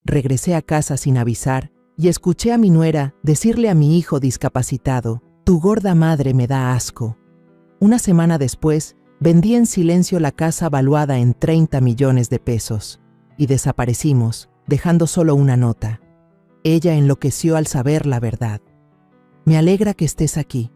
Regresé a casa sin avisar y escuché a mi nuera decirle a mi hijo discapacitado: «Tu gorda madre me da asco». Una semana después, vendí en silencio la casa valuada en 30 millones de pesos y desaparecimos, dejando solo una nota. Ella enloqueció al saber la verdad. Me alegra que estés aquí.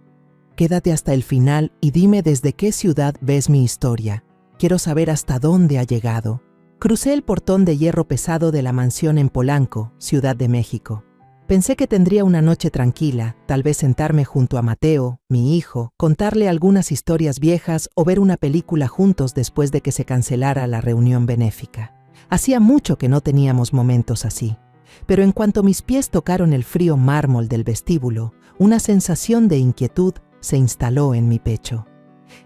Quédate hasta el final y dime desde qué ciudad ves mi historia. Quiero saber hasta dónde ha llegado. Crucé el portón de hierro pesado de la mansión en Polanco, Ciudad de México. Pensé que tendría una noche tranquila, tal vez sentarme junto a Mateo, mi hijo, contarle algunas historias viejas o ver una película juntos después de que se cancelara la reunión benéfica. Hacía mucho que no teníamos momentos así. Pero en cuanto mis pies tocaron el frío mármol del vestíbulo, una sensación de inquietud se instaló en mi pecho.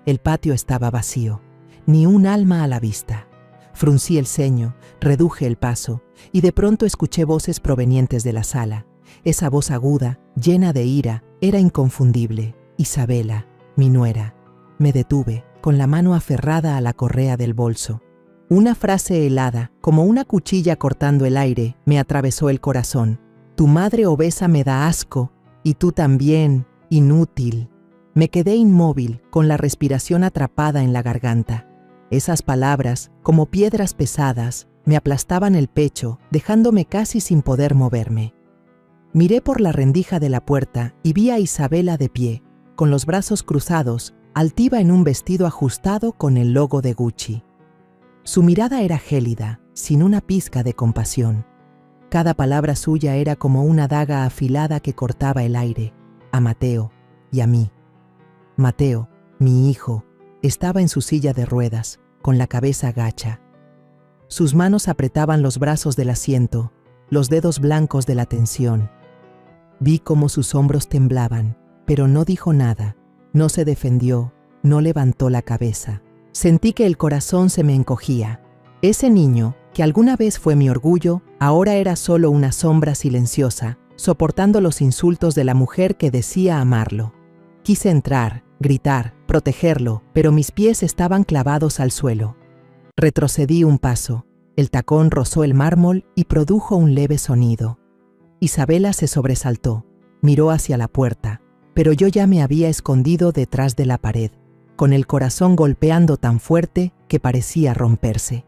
El patio estaba vacío, ni un alma a la vista. Fruncí el ceño, reduje el paso, y de pronto escuché voces provenientes de la sala. Esa voz aguda, llena de ira, era inconfundible. Isabela, mi nuera. Me detuve, con la mano aferrada a la correa del bolso. Una frase helada, como una cuchilla cortando el aire, me atravesó el corazón. Tu madre obesa me da asco, y tú también, inútil. Me quedé inmóvil, con la respiración atrapada en la garganta. Esas palabras, como piedras pesadas, me aplastaban el pecho, dejándome casi sin poder moverme. Miré por la rendija de la puerta y vi a Isabela de pie, con los brazos cruzados, altiva en un vestido ajustado con el logo de Gucci. Su mirada era gélida, sin una pizca de compasión. Cada palabra suya era como una daga afilada que cortaba el aire, a Mateo y a mí. Mateo, mi hijo, estaba en su silla de ruedas, con la cabeza gacha. Sus manos apretaban los brazos del asiento, los dedos blancos de la tensión. Vi cómo sus hombros temblaban, pero no dijo nada, no se defendió, no levantó la cabeza. Sentí que el corazón se me encogía. Ese niño, que alguna vez fue mi orgullo, ahora era solo una sombra silenciosa, soportando los insultos de la mujer que decía amarlo. Quise entrar, gritar, protegerlo, pero mis pies estaban clavados al suelo. Retrocedí un paso. El tacón rozó el mármol y produjo un leve sonido. Isabela se sobresaltó, miró hacia la puerta, pero yo ya me había escondido detrás de la pared, con el corazón golpeando tan fuerte que parecía romperse.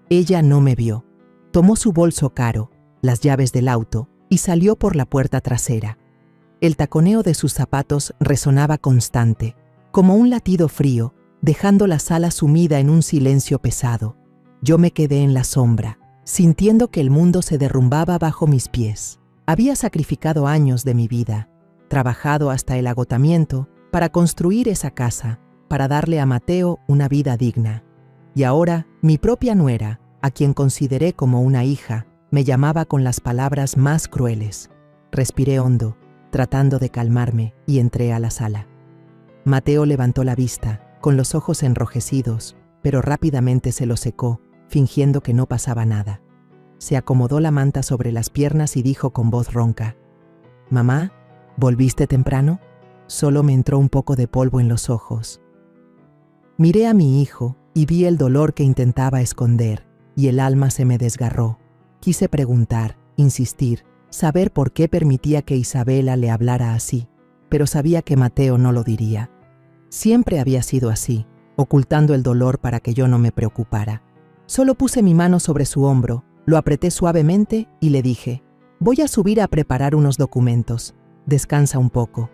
Ella no me vio. Tomó su bolso caro, las llaves del auto, y salió por la puerta trasera. El taconeo de sus zapatos resonaba constante, como un latido frío, dejando la sala sumida en un silencio pesado. Yo me quedé en la sombra, sintiendo que el mundo se derrumbaba bajo mis pies. Había sacrificado años de mi vida, trabajado hasta el agotamiento para construir esa casa, para darle a Mateo una vida digna. Y ahora, mi propia nuera, a quien consideré como una hija, me llamaba con las palabras más crueles. Respiré hondo, tratando de calmarme, y entré a la sala. Mateo levantó la vista, con los ojos enrojecidos, pero rápidamente se los secó, fingiendo que no pasaba nada. Se acomodó la manta sobre las piernas y dijo con voz ronca: «Mamá, ¿volviste temprano?» Solo me entró un poco de polvo en los ojos. Miré a mi hijo y vi el dolor que intentaba esconder, y el alma se me desgarró. Quise preguntar, insistir, saber por qué permitía que Isabela le hablara así, pero sabía que Mateo no lo diría. Siempre había sido así, ocultando el dolor para que yo no me preocupara. Solo puse mi mano sobre su hombro, lo apreté suavemente y le dije: «Voy a subir a preparar unos documentos. Descansa un poco».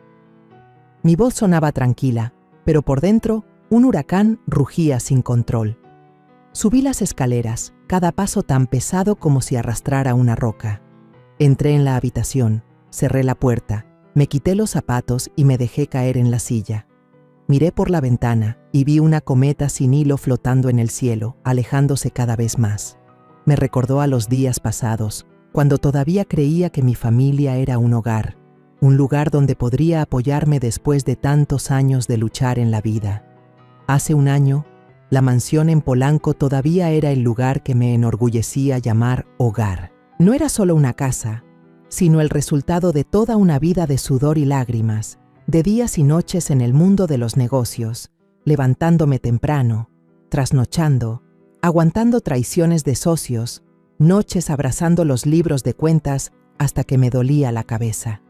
Mi voz sonaba tranquila, pero por dentro un huracán rugía sin control. Subí las escaleras, cada paso tan pesado como si arrastrara una roca. Entré en la habitación, cerré la puerta, me quité los zapatos y me dejé caer en la silla. Miré por la ventana y vi una cometa sin hilo flotando en el cielo, alejándose cada vez más. Me recordó a los días pasados, cuando todavía creía que mi familia era un hogar, un lugar donde podría apoyarme después de tantos años de luchar en la vida. Hace un año, la mansión en Polanco todavía era el lugar que me enorgullecía llamar hogar. No era solo una casa, sino el resultado de toda una vida de sudor y lágrimas, de días y noches en el mundo de los negocios, levantándome temprano, trasnochando, aguantando traiciones de socios, noches abrazando los libros de cuentas hasta que me dolía la cabeza.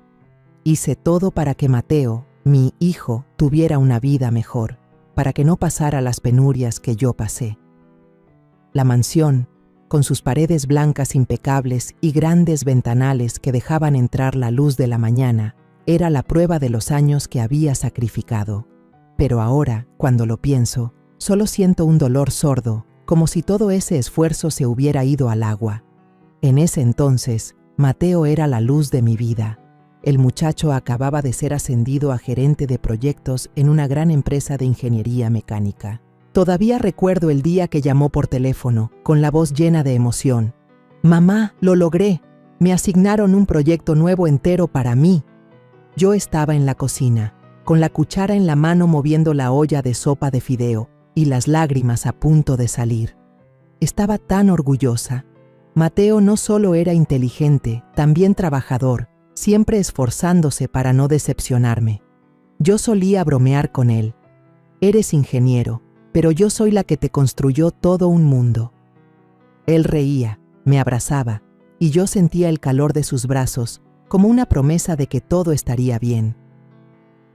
Hice todo para que Mateo, mi hijo, tuviera una vida mejor, para que no pasara las penurias que yo pasé. La mansión, con sus paredes blancas impecables y grandes ventanales que dejaban entrar la luz de la mañana, era la prueba de los años que había sacrificado. Pero ahora, cuando lo pienso, solo siento un dolor sordo, como si todo ese esfuerzo se hubiera ido al agua. En ese entonces, Mateo era la luz de mi vida. El muchacho acababa de ser ascendido a gerente de proyectos en una gran empresa de ingeniería mecánica. Todavía recuerdo el día que llamó por teléfono, con la voz llena de emoción. «Mamá, lo logré. Me asignaron un proyecto nuevo entero para mí». Yo estaba en la cocina, con la cuchara en la mano moviendo la olla de sopa de fideo y las lágrimas a punto de salir. Estaba tan orgullosa. Mateo no solo era inteligente, también trabajador, siempre esforzándose para no decepcionarme. Yo solía bromear con él. «Eres ingeniero, pero yo soy la que te construyó todo un mundo». Él reía, me abrazaba, y yo sentía el calor de sus brazos, como una promesa de que todo estaría bien.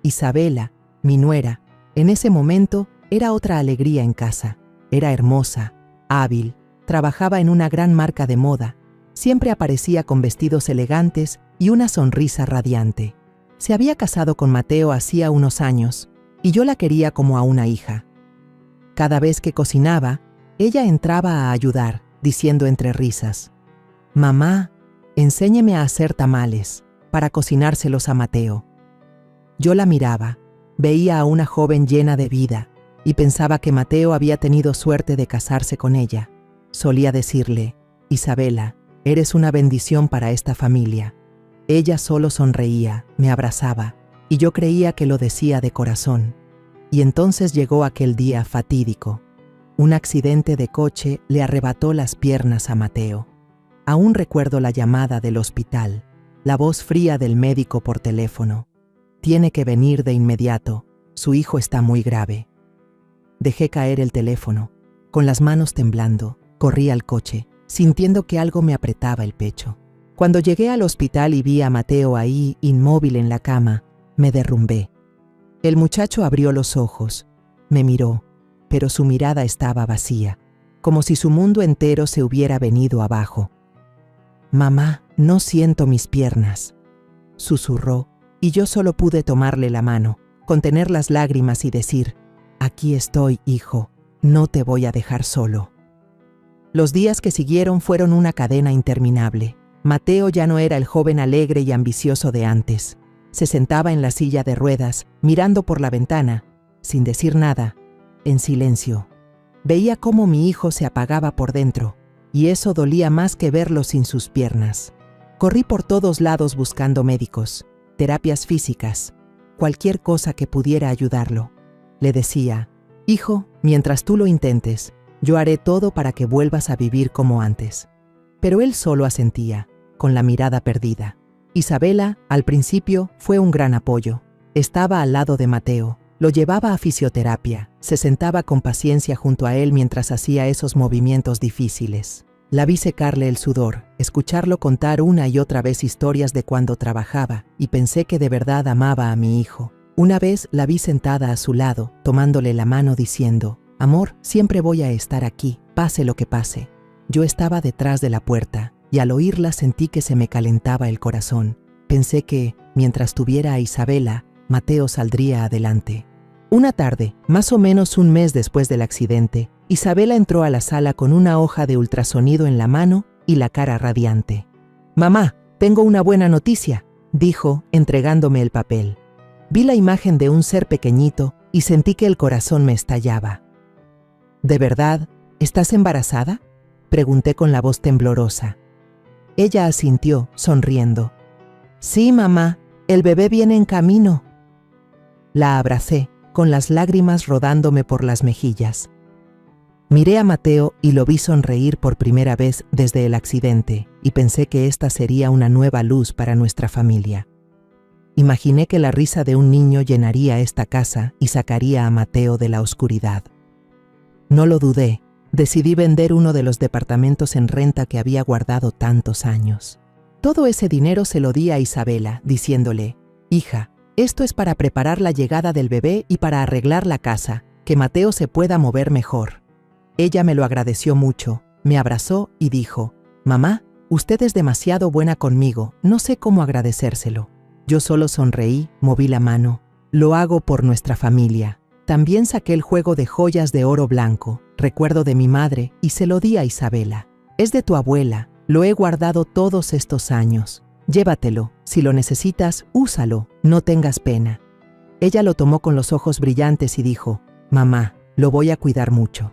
Isabela, mi nuera, en ese momento era otra alegría en casa. Era hermosa, hábil, trabajaba en una gran marca de moda, siempre aparecía con vestidos elegantes y una sonrisa radiante. Se había casado con Mateo hacía unos años, y yo la quería como a una hija. Cada vez que cocinaba, ella entraba a ayudar, diciendo entre risas: «Mamá, enséñeme a hacer tamales, para cocinárselos a Mateo». Yo la miraba, veía a una joven llena de vida, y pensaba que Mateo había tenido suerte de casarse con ella. Solía decirle: «Isabela, eres una bendición para esta familia». Ella solo sonreía, me abrazaba, y yo creía que lo decía de corazón. Y entonces llegó aquel día fatídico. Un accidente de coche le arrebató las piernas a Mateo. Aún recuerdo la llamada del hospital, la voz fría del médico por teléfono: «Tiene que venir de inmediato, su hijo está muy grave». Dejé caer el teléfono. Con las manos temblando, corrí al coche, sintiendo que algo me apretaba el pecho. Cuando llegué al hospital y vi a Mateo ahí, inmóvil en la cama, me derrumbé. El muchacho abrió los ojos, me miró, pero su mirada estaba vacía, como si su mundo entero se hubiera venido abajo. «Mamá, no siento mis piernas», susurró, y yo solo pude tomarle la mano, contener las lágrimas y decir: «Aquí estoy, hijo, no te voy a dejar solo». Los días que siguieron fueron una cadena interminable. Mateo ya no era el joven alegre y ambicioso de antes. Se sentaba en la silla de ruedas, mirando por la ventana, sin decir nada, en silencio. Veía cómo mi hijo se apagaba por dentro, y eso dolía más que verlo sin sus piernas. Corrí por todos lados buscando médicos, terapias físicas, cualquier cosa que pudiera ayudarlo. Le decía: «Hijo, mientras tú lo intentes, yo haré todo para que vuelvas a vivir como antes». Pero él solo asentía, con la mirada perdida. Isabela, al principio, fue un gran apoyo. Estaba al lado de Mateo, lo llevaba a fisioterapia, se sentaba con paciencia junto a él mientras hacía esos movimientos difíciles. La vi secarle el sudor, escucharlo contar una y otra vez historias de cuando trabajaba, y pensé que de verdad amaba a mi hijo. Una vez la vi sentada a su lado, tomándole la mano diciendo: «Amor, siempre voy a estar aquí, pase lo que pase». Yo estaba detrás de la puerta, y al oírla sentí que se me calentaba el corazón. Pensé que, mientras tuviera a Isabela, Mateo saldría adelante. Una tarde, más o menos un mes después del accidente, Isabela entró a la sala con una hoja de ultrasonido en la mano y la cara radiante. «Mamá, tengo una buena noticia», dijo, entregándome el papel. Vi la imagen de un ser pequeñito y sentí que el corazón me estallaba. «¿De verdad? ¿Estás embarazada?», pregunté con la voz temblorosa. Ella asintió, sonriendo. «Sí, mamá, el bebé viene en camino». La abracé, con las lágrimas rodándome por las mejillas. Miré a Mateo y lo vi sonreír por primera vez desde el accidente, y pensé que esta sería una nueva luz para nuestra familia. Imaginé que la risa de un niño llenaría esta casa y sacaría a Mateo de la oscuridad. No lo dudé, decidí vender uno de los departamentos en renta que había guardado tantos años. Todo ese dinero se lo di a Isabela, diciéndole: «Hija, esto es para preparar la llegada del bebé y para arreglar la casa, que Mateo se pueda mover mejor». Ella me lo agradeció mucho, me abrazó y dijo: «Mamá, usted es demasiado buena conmigo, no sé cómo agradecérselo». Yo solo sonreí, moví la mano. «Lo hago por nuestra familia». También saqué el juego de joyas de oro blanco, recuerdo de mi madre, y se lo di a Isabela. «Es de tu abuela, lo he guardado todos estos años. Llévatelo, si lo necesitas, úsalo, no tengas pena». Ella lo tomó con los ojos brillantes y dijo: «Mamá, lo voy a cuidar mucho».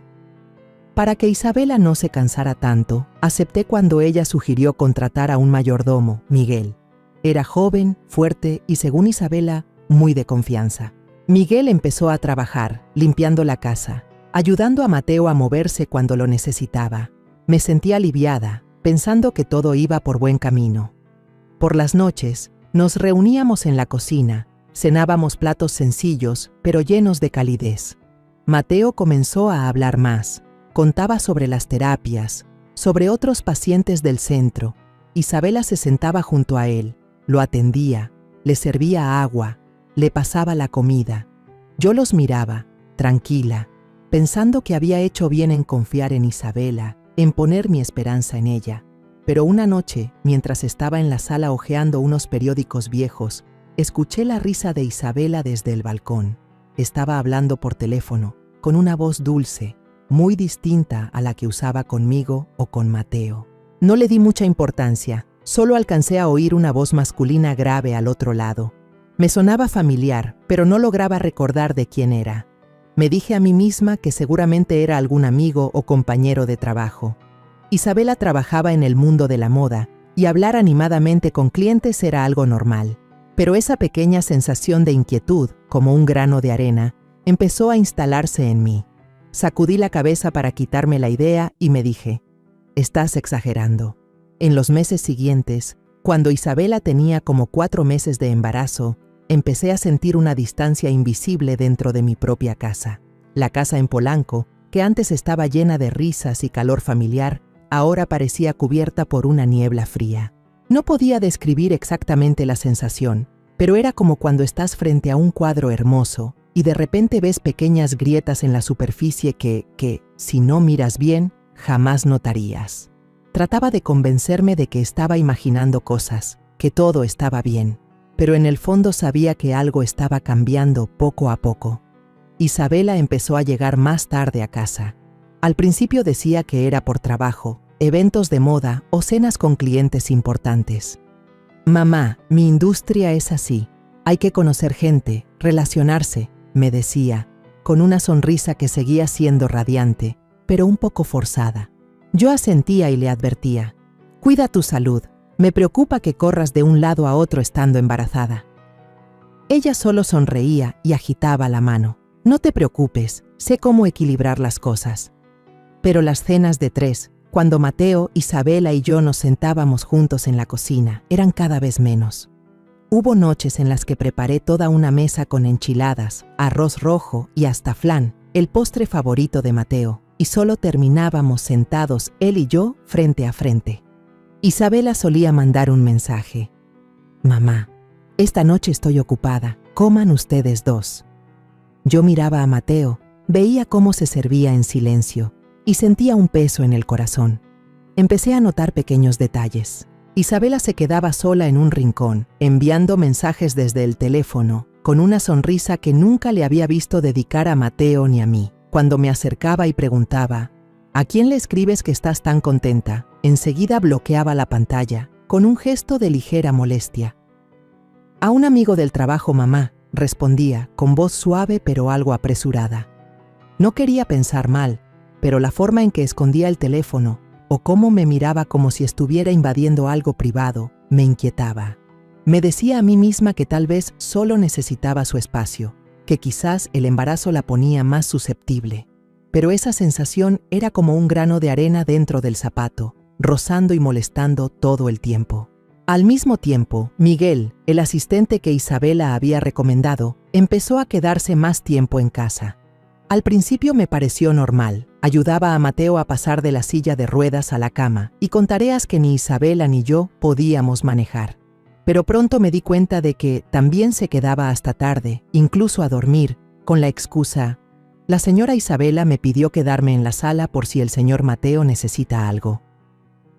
Para que Isabela no se cansara tanto, acepté cuando ella sugirió contratar a un mayordomo, Miguel. Era joven, fuerte y, según Isabela, muy de confianza. Miguel empezó a trabajar, limpiando la casa, ayudando a Mateo a moverse cuando lo necesitaba. Me sentí aliviada, pensando que todo iba por buen camino. Por las noches, nos reuníamos en la cocina, cenábamos platos sencillos, pero llenos de calidez. Mateo comenzó a hablar más, contaba sobre las terapias, sobre otros pacientes del centro. Isabela se sentaba junto a él, lo atendía, le servía agua, le pasaba la comida. Yo los miraba, tranquila, pensando que había hecho bien en confiar en Isabela, en poner mi esperanza en ella. Pero una noche, mientras estaba en la sala hojeando unos periódicos viejos, escuché la risa de Isabela desde el balcón. Estaba hablando por teléfono, con una voz dulce, muy distinta a la que usaba conmigo o con Mateo. No le di mucha importancia, solo alcancé a oír una voz masculina grave al otro lado. Me sonaba familiar, pero no lograba recordar de quién era. Me dije a mí misma que seguramente era algún amigo o compañero de trabajo. Isabela trabajaba en el mundo de la moda y hablar animadamente con clientes era algo normal. Pero esa pequeña sensación de inquietud, como un grano de arena, empezó a instalarse en mí. Sacudí la cabeza para quitarme la idea y me dije: «Estás exagerando». En los meses siguientes, cuando Isabela tenía como 4 meses de embarazo, empecé a sentir una distancia invisible dentro de mi propia casa. La casa en Polanco, que antes estaba llena de risas y calor familiar, ahora parecía cubierta por una niebla fría. No podía describir exactamente la sensación, pero era como cuando estás frente a un cuadro hermoso y de repente ves pequeñas grietas en la superficie que, si no miras bien, jamás notarías. Trataba de convencerme de que estaba imaginando cosas, que todo estaba bien, pero en el fondo sabía que algo estaba cambiando poco a poco. Isabela empezó a llegar más tarde a casa. Al principio decía que era por trabajo, eventos de moda o cenas con clientes importantes. «Mamá, mi industria es así. Hay que conocer gente, relacionarse», me decía, con una sonrisa que seguía siendo radiante, pero un poco forzada. Yo asentía y le advertía: «Cuida tu salud, me preocupa que corras de un lado a otro estando embarazada». Ella solo sonreía y agitaba la mano. «No te preocupes, sé cómo equilibrar las cosas». Pero las cenas de 3, cuando Mateo, Isabela y yo nos sentábamos juntos en la cocina, eran cada vez menos. Hubo noches en las que preparé toda una mesa con enchiladas, arroz rojo y hasta flan, el postre favorito de Mateo, y solo terminábamos sentados él y yo frente a frente. Isabela solía mandar un mensaje: «Mamá, esta noche estoy ocupada, coman ustedes 2». Yo miraba a Mateo, veía cómo se servía en silencio, y sentía un peso en el corazón. Empecé a notar pequeños detalles. Isabela se quedaba sola en un rincón, enviando mensajes desde el teléfono, con una sonrisa que nunca le había visto dedicar a Mateo ni a mí. Cuando me acercaba y preguntaba: «¿A quién le escribes que estás tan contenta?», enseguida bloqueaba la pantalla, con un gesto de ligera molestia. «A un amigo del trabajo, mamá», respondía, con voz suave pero algo apresurada. No quería pensar mal, pero la forma en que escondía el teléfono, o cómo me miraba como si estuviera invadiendo algo privado, me inquietaba. Me decía a mí misma que tal vez solo necesitaba su espacio, que quizás el embarazo la ponía más susceptible. Pero esa sensación era como un grano de arena dentro del zapato, rozando y molestando todo el tiempo. Al mismo tiempo, Miguel, el asistente que Isabela había recomendado, empezó a quedarse más tiempo en casa. Al principio me pareció normal. Ayudaba a Mateo a pasar de la silla de ruedas a la cama y con tareas que ni Isabela ni yo podíamos manejar. Pero pronto me di cuenta de que también se quedaba hasta tarde, incluso a dormir, con la excusa: la señora Isabela me pidió quedarme en la sala por si el señor Mateo necesita algo.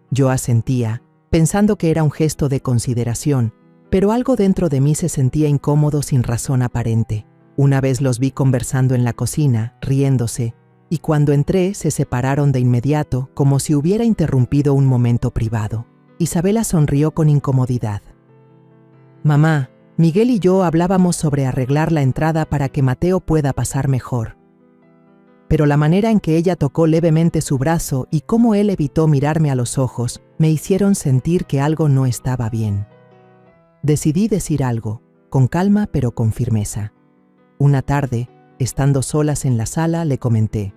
Yo asentía, pensando que era un gesto de consideración, pero algo dentro de mí se sentía incómodo sin razón aparente. Una vez los vi conversando en la cocina, riéndose, y cuando entré se separaron de inmediato, como si hubiera interrumpido un momento privado. Isabela sonrió con incomodidad. Mamá, Miguel y yo hablábamos sobre arreglar la entrada para que Mateo pueda pasar mejor. Pero la manera en que ella tocó levemente su brazo y cómo él evitó mirarme a los ojos me hicieron sentir que algo no estaba bien. Decidí decir algo, con calma pero con firmeza. Una tarde, estando solas en la sala, le comenté: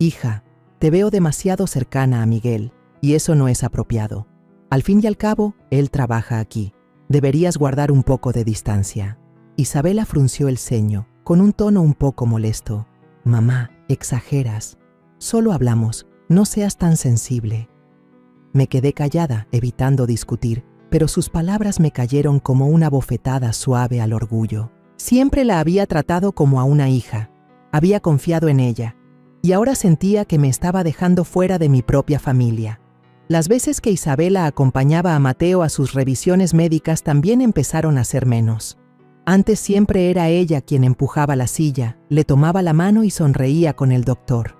hija, te veo demasiado cercana a Miguel, y eso no es apropiado. Al fin y al cabo, él trabaja aquí. Deberías guardar un poco de distancia. Isabela frunció el ceño, con un tono un poco molesto. Mamá, exageras. Solo hablamos, no seas tan sensible. Me quedé callada, evitando discutir, pero sus palabras me cayeron como una bofetada suave al orgullo. Siempre la había tratado como a una hija. Había confiado en ella, y ahora sentía que me estaba dejando fuera de mi propia familia. Las veces que Isabela acompañaba a Mateo a sus revisiones médicas también empezaron a ser menos. Antes siempre era ella quien empujaba la silla, le tomaba la mano y sonreía con el doctor.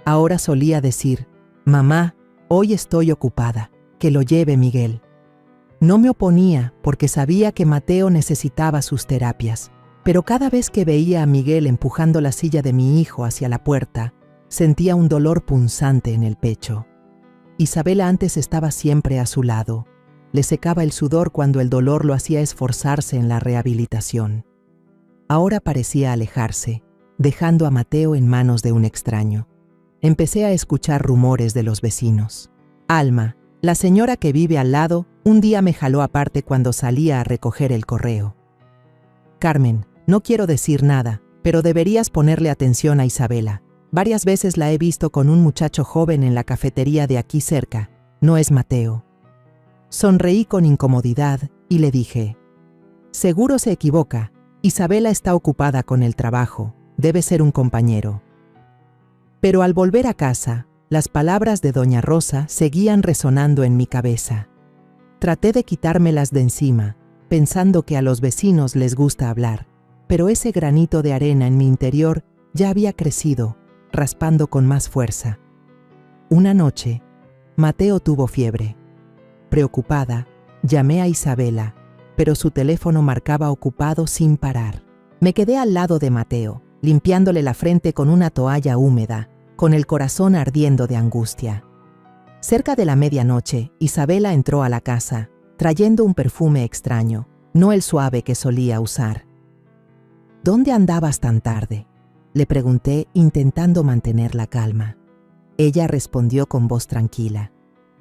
Ahora solía decir: mamá, hoy estoy ocupada, que lo lleve Miguel. No me oponía porque sabía que Mateo necesitaba sus terapias, pero cada vez que veía a Miguel empujando la silla de mi hijo hacia la puerta, sentía un dolor punzante en el pecho. Isabela antes estaba siempre a su lado. Le secaba el sudor cuando el dolor lo hacía esforzarse en la rehabilitación. Ahora parecía alejarse, dejando a Mateo en manos de un extraño. Empecé a escuchar rumores de los vecinos. Alma, la señora que vive al lado, un día me jaló aparte cuando salía a recoger el correo. Carmen, no quiero decir nada, pero deberías ponerle atención a Isabela. Varias veces la he visto con un muchacho joven en la cafetería de aquí cerca. No es Mateo. Sonreí con incomodidad y le dije: seguro se equivoca. Isabela está ocupada con el trabajo. Debe ser un compañero. Pero al volver a casa, las palabras de doña Rosa seguían resonando en mi cabeza. Traté de quitármelas de encima, pensando que a los vecinos les gusta hablar, pero ese granito de arena en mi interior ya había crecido, raspando con más fuerza. Una noche, Mateo tuvo fiebre. Preocupada, llamé a Isabela, pero su teléfono marcaba ocupado sin parar. Me quedé al lado de Mateo, limpiándole la frente con una toalla húmeda, con el corazón ardiendo de angustia. Cerca de la medianoche, Isabela entró a la casa, trayendo un perfume extraño, no el suave que solía usar. ¿Dónde andabas tan tarde?, le pregunté, intentando mantener la calma. Ella respondió con voz tranquila: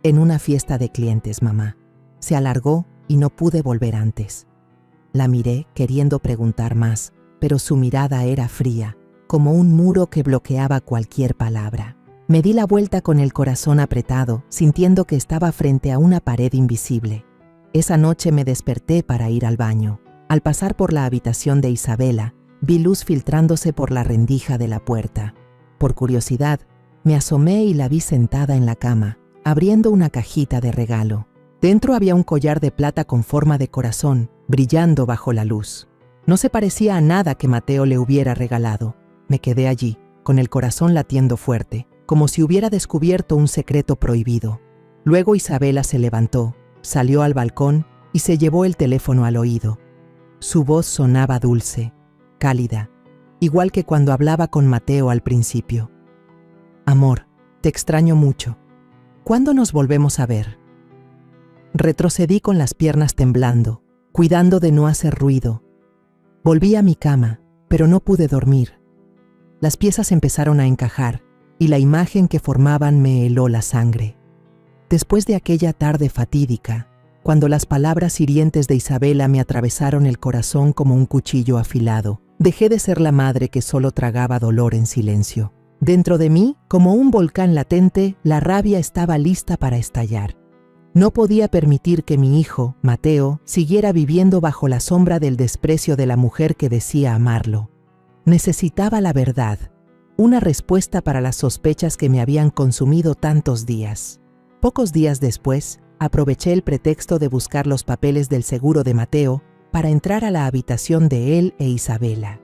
en una fiesta de clientes, mamá. Se alargó y no pude volver antes. La miré, queriendo preguntar más, pero su mirada era fría, como un muro que bloqueaba cualquier palabra. Me di la vuelta con el corazón apretado, sintiendo que estaba frente a una pared invisible. Esa noche me desperté para ir al baño. Al pasar por la habitación de Isabela, vi luz filtrándose por la rendija de la puerta. Por curiosidad, me asomé y la vi sentada en la cama, abriendo una cajita de regalo. Dentro había un collar de plata con forma de corazón, brillando bajo la luz. No se parecía a nada que Mateo le hubiera regalado. Me quedé allí, con el corazón latiendo fuerte, como si hubiera descubierto un secreto prohibido. Luego Isabela se levantó, salió al balcón y se llevó el teléfono al oído. Su voz sonaba dulce, cálida, igual que cuando hablaba con Mateo al principio. Amor, te extraño mucho. ¿Cuándo nos volvemos a ver? Retrocedí con las piernas temblando, cuidando de no hacer ruido. Volví a mi cama, pero no pude dormir. Las piezas empezaron a encajar, y la imagen que formaban me heló la sangre. Después de aquella tarde fatídica, cuando las palabras hirientes de Isabela me atravesaron el corazón como un cuchillo afilado, Dejé de ser la madre que solo tragaba dolor en silencio. Dentro de mí, como un volcán latente, la rabia estaba lista para estallar. No podía permitir que mi hijo, Mateo, siguiera viviendo bajo la sombra del desprecio de la mujer que decía amarlo. Necesitaba la verdad, una respuesta para las sospechas que me habían consumido tantos días. Pocos días después, aproveché el pretexto de buscar los papeles del seguro de Mateo para entrar a la habitación de él e Isabela.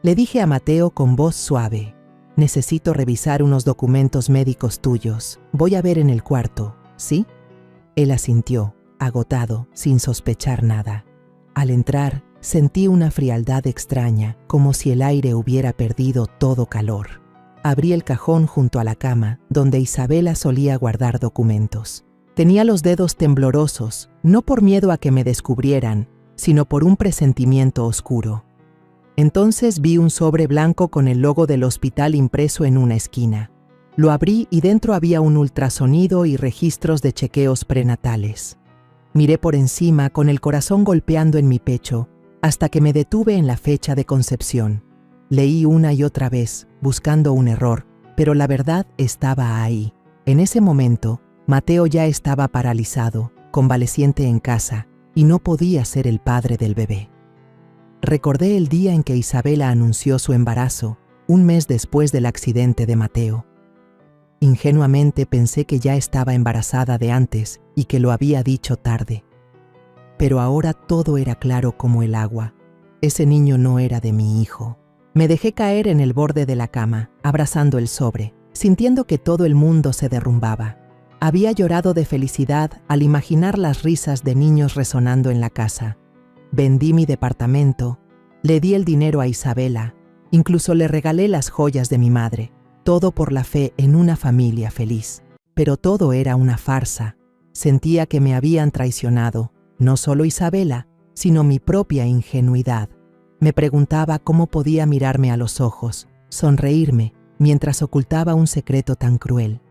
Le dije a Mateo con voz suave: «Necesito revisar unos documentos médicos tuyos. Voy a ver en el cuarto, ¿sí?». Él asintió, agotado, sin sospechar nada. Al entrar, sentí una frialdad extraña, como si el aire hubiera perdido todo calor. Abrí el cajón junto a la cama, donde Isabela solía guardar documentos. Tenía los dedos temblorosos, no por miedo a que me descubrieran, sino por un presentimiento oscuro. Entonces vi un sobre blanco con el logo del hospital impreso en una esquina. Lo abrí y dentro había un ultrasonido y registros de chequeos prenatales. Miré por encima con el corazón golpeando en mi pecho, hasta que me detuve en la fecha de concepción. Leí una y otra vez, buscando un error, pero la verdad estaba ahí. En ese momento, Mateo ya estaba paralizado, convaleciente en casa, y no podía ser el padre del bebé. Recordé el día en que Isabela anunció su embarazo, un mes después del accidente de Mateo. Ingenuamente pensé que ya estaba embarazada de antes y que lo había dicho tarde. Pero ahora todo era claro como el agua. Ese niño no era de mi hijo. Me dejé caer en el borde de la cama, abrazando el sobre, sintiendo que todo el mundo se derrumbaba. Había llorado de felicidad al imaginar las risas de niños resonando en la casa. Vendí mi departamento, le di el dinero a Isabela, incluso le regalé las joyas de mi madre, todo por la fe en una familia feliz. Pero todo era una farsa. Sentía que me habían traicionado, no solo Isabela, sino mi propia ingenuidad. Me preguntaba cómo podía mirarme a los ojos, sonreírme, mientras ocultaba un secreto tan cruel.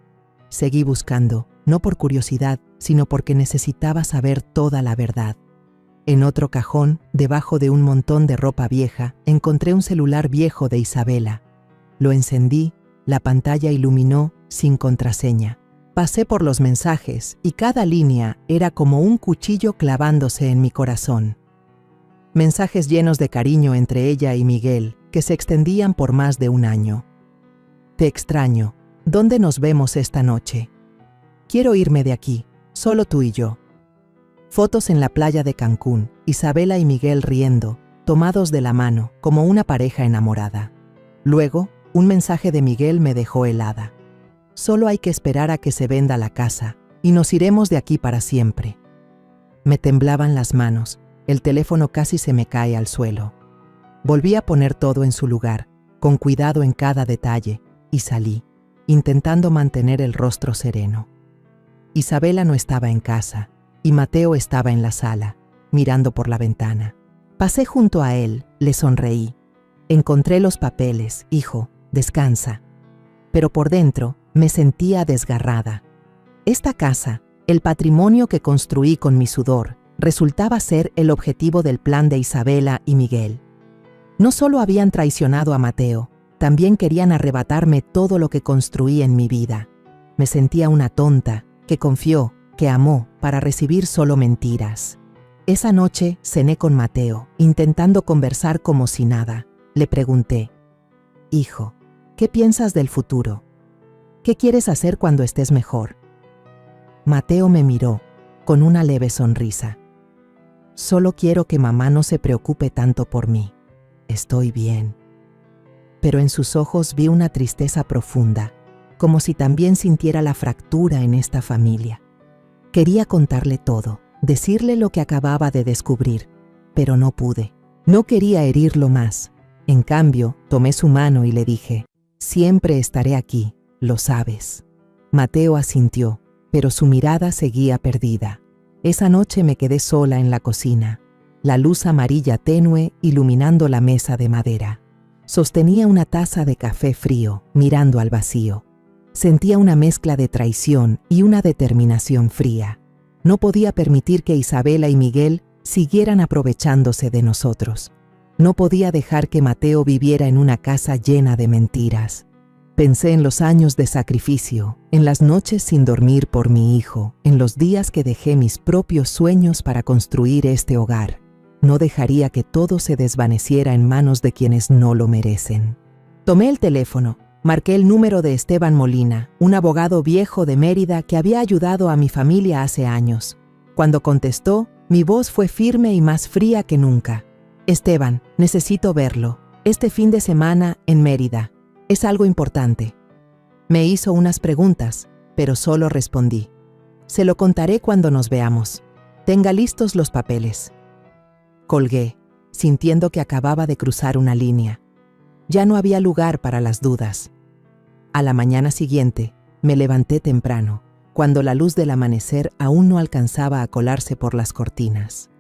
Seguí buscando, no por curiosidad, sino porque necesitaba saber toda la verdad. En otro cajón, debajo de un montón de ropa vieja, encontré un celular viejo de Isabela. Lo encendí, la pantalla iluminó sin contraseña. Pasé por los mensajes y cada línea era como un cuchillo clavándose en mi corazón. Mensajes llenos de cariño entre ella y Miguel, que se extendían por más de un año. «Te extraño. ¿Dónde nos vemos esta noche? Quiero irme de aquí, solo tú y yo». Fotos en la playa de Cancún, Isabela y Miguel riendo, tomados de la mano, como una pareja enamorada. Luego, un mensaje de Miguel me dejó helada. «Solo hay que esperar a que se venda la casa, y nos iremos de aquí para siempre». Me temblaban las manos, el teléfono casi se me cae al suelo. Volví a poner todo en su lugar, con cuidado en cada detalle, y salí, intentando mantener el rostro sereno. Isabela no estaba en casa, y Mateo estaba en la sala, mirando por la ventana. Pasé junto a él, le sonreí. «Encontré los papeles, hijo, descansa». Pero por dentro me sentía desgarrada. Esta casa, el patrimonio que construí con mi sudor, resultaba ser el objetivo del plan de Isabela y Miguel. No solo habían traicionado a Mateo, también querían arrebatarme todo lo que construí en mi vida. Me sentía una tonta, que confió, que amó, para recibir solo mentiras. Esa noche cené con Mateo, intentando conversar como si nada. Le pregunté: «Hijo, ¿qué piensas del futuro? ¿Qué quieres hacer cuando estés mejor?». Mateo me miró, con una leve sonrisa. «Solo quiero que mamá no se preocupe tanto por mí. Estoy bien». Pero en sus ojos vi una tristeza profunda, como si también sintiera la fractura en esta familia. Quería contarle todo, decirle lo que acababa de descubrir, pero no pude. No quería herirlo más. En cambio, tomé su mano y le dije: «Siempre estaré aquí, lo sabes». Mateo asintió, pero su mirada seguía perdida. Esa noche me quedé sola en la cocina, la luz amarilla tenue iluminando la mesa de madera. Sostenía una taza de café frío, mirando al vacío. Sentía una mezcla de traición y una determinación fría. No podía permitir que Isabela y Miguel siguieran aprovechándose de nosotros. No podía dejar que Mateo viviera en una casa llena de mentiras. Pensé en los años de sacrificio, en las noches sin dormir por mi hijo, en los días que dejé mis propios sueños para construir este hogar. No dejaría que todo se desvaneciera en manos de quienes no lo merecen. Tomé el teléfono, marqué el número de Esteban Molina, un abogado viejo de Mérida que había ayudado a mi familia hace años. Cuando contestó, mi voz fue firme y más fría que nunca. Esteban, necesito verlo. Este fin de semana en Mérida. Es algo importante. Me hizo unas preguntas, pero solo respondí. Se lo contaré cuando nos veamos. Tenga listos los papeles. Colgué, sintiendo que acababa de cruzar una línea. Ya no había lugar para las dudas. A la mañana siguiente, me levanté temprano, cuando la luz del amanecer aún no alcanzaba a colarse por las cortinas.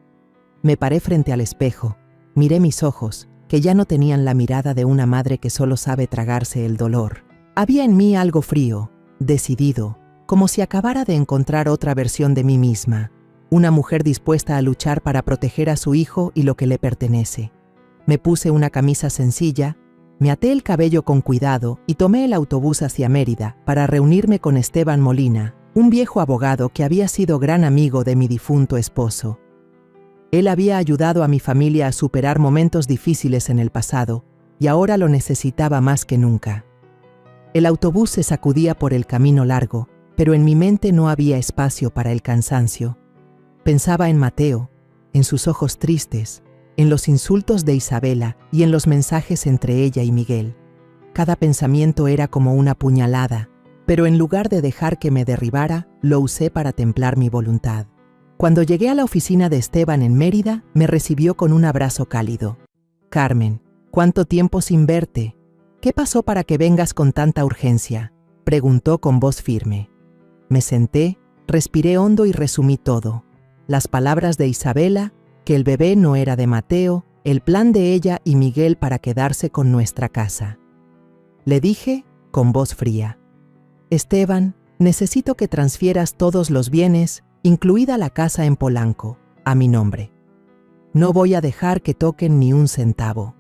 Me paré frente al espejo, miré mis ojos, que ya no tenían la mirada de una madre que solo sabe tragarse el dolor. Había en mí algo frío, decidido, como si acabara de encontrar otra versión de mí misma, una mujer dispuesta a luchar para proteger a su hijo y lo que le pertenece. Me puse una camisa sencilla, me até el cabello con cuidado y tomé el autobús hacia Mérida para reunirme con Esteban Molina, un viejo abogado que había sido gran amigo de mi difunto esposo. Él había ayudado a mi familia a superar momentos difíciles en el pasado y ahora lo necesitaba más que nunca. El autobús se sacudía por el camino largo, pero en mi mente no había espacio para el cansancio. Pensaba en Mateo, en sus ojos tristes, en los insultos de Isabela y en los mensajes entre ella y Miguel. Cada pensamiento era como una puñalada, pero en lugar de dejar que me derribara, lo usé para templar mi voluntad. Cuando llegué a la oficina de Esteban en Mérida, me recibió con un abrazo cálido. «Carmen, ¿cuánto tiempo sin verte? ¿Qué pasó para que vengas con tanta urgencia?», preguntó con voz firme. Me senté, respiré hondo y resumí todo. Las palabras de Isabela, que el bebé no era de Mateo, el plan de ella y Miguel para quedarse con nuestra casa. Le dije, con voz fría: «Esteban, necesito que transfieras todos los bienes, incluida la casa en Polanco, a mi nombre. No voy a dejar que toquen ni un centavo».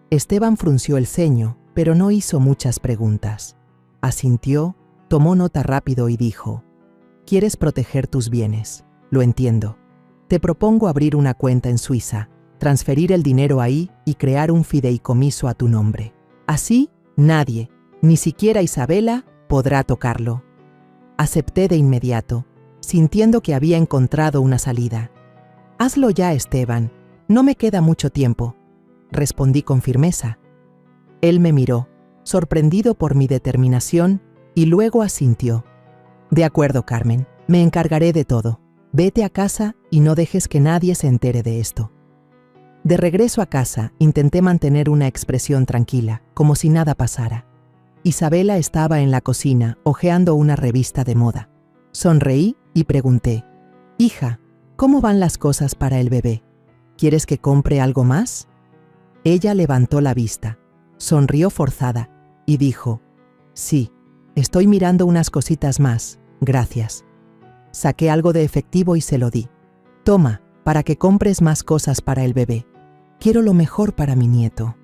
Esteban frunció el ceño, pero no hizo muchas preguntas. Asintió, tomó nota rápido y dijo: «Quieres proteger tus bienes, lo entiendo. Te propongo abrir una cuenta en Suiza, transferir el dinero ahí y crear un fideicomiso a tu nombre. Así, nadie, ni siquiera Isabela, podrá tocarlo». Acepté de inmediato, sintiendo que había encontrado una salida. «Hazlo ya, Esteban, no me queda mucho tiempo», respondí con firmeza. Él me miró, sorprendido por mi determinación, y luego asintió. «De acuerdo, Carmen, me encargaré de todo. Vete a casa y no dejes que nadie se entere de esto». De regreso a casa, intenté mantener una expresión tranquila, como si nada pasara. Isabela estaba en la cocina, hojeando una revista de moda. Sonreí y pregunté: «Hija, ¿cómo van las cosas para el bebé? ¿Quieres que compre algo más?». Ella levantó la vista, sonrió forzada y dijo: «Sí, estoy mirando unas cositas más, gracias». Saqué algo de efectivo y se lo di. «Toma, para que compres más cosas para el bebé. Quiero lo mejor para mi nieto».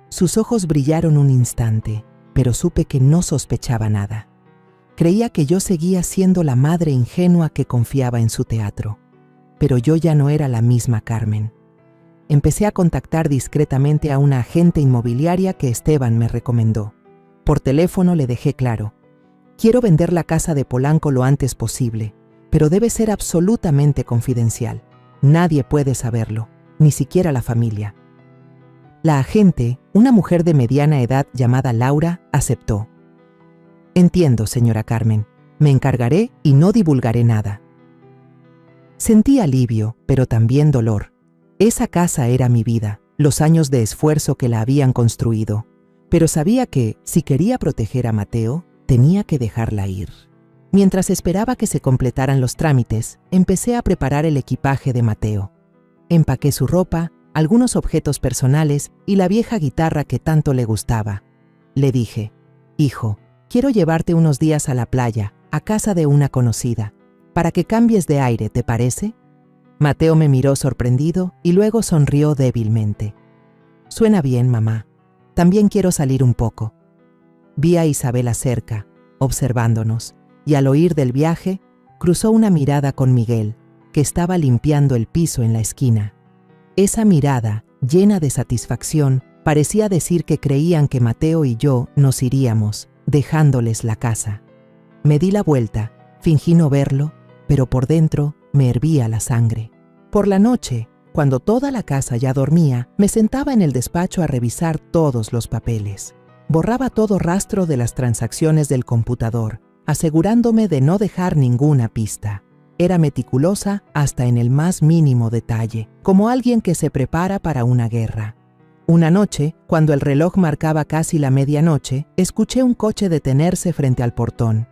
Sus ojos brillaron un instante, pero supe que no sospechaba nada. Creía que yo seguía siendo la madre ingenua que confiaba en su teatro. Pero yo ya no era la misma Carmen. Empecé a contactar discretamente a una agente inmobiliaria que Esteban me recomendó. Por teléfono le dejé claro: «Quiero vender la casa de Polanco lo antes posible, pero debe ser absolutamente confidencial. Nadie puede saberlo, ni siquiera la familia». La agente, una mujer de mediana edad llamada Laura, aceptó. «Entiendo, señora Carmen. Me encargaré y no divulgaré nada». Sentí alivio, pero también dolor. Esa casa era mi vida, los años de esfuerzo que la habían construido. Pero sabía que, si quería proteger a Mateo, tenía que dejarla ir. Mientras esperaba que se completaran los trámites, empecé a preparar el equipaje de Mateo. Empaqué su ropa, algunos objetos personales y la vieja guitarra que tanto le gustaba. Le dije: «Hijo, quiero llevarte unos días a la playa, a casa de una conocida, para que cambies de aire, ¿te parece?». Mateo me miró sorprendido y luego sonrió débilmente. Suena bien, mamá. También quiero salir un poco. Vi a Isabela cerca, observándonos, y al oír del viaje, cruzó una mirada con Miguel, que estaba limpiando el piso en la esquina. Esa mirada, llena de satisfacción, parecía decir que creían que Mateo y yo nos iríamos, dejándoles la casa. Me di la vuelta, fingí no verlo, pero por dentro me hervía la sangre. Por la noche, cuando toda la casa ya dormía, me sentaba en el despacho a revisar todos los papeles. Borraba todo rastro de las transacciones del computador, asegurándome de no dejar ninguna pista. Era meticulosa hasta en el más mínimo detalle, como alguien que se prepara para una guerra. Una noche, cuando el reloj marcaba casi la medianoche, escuché un coche detenerse frente al portón.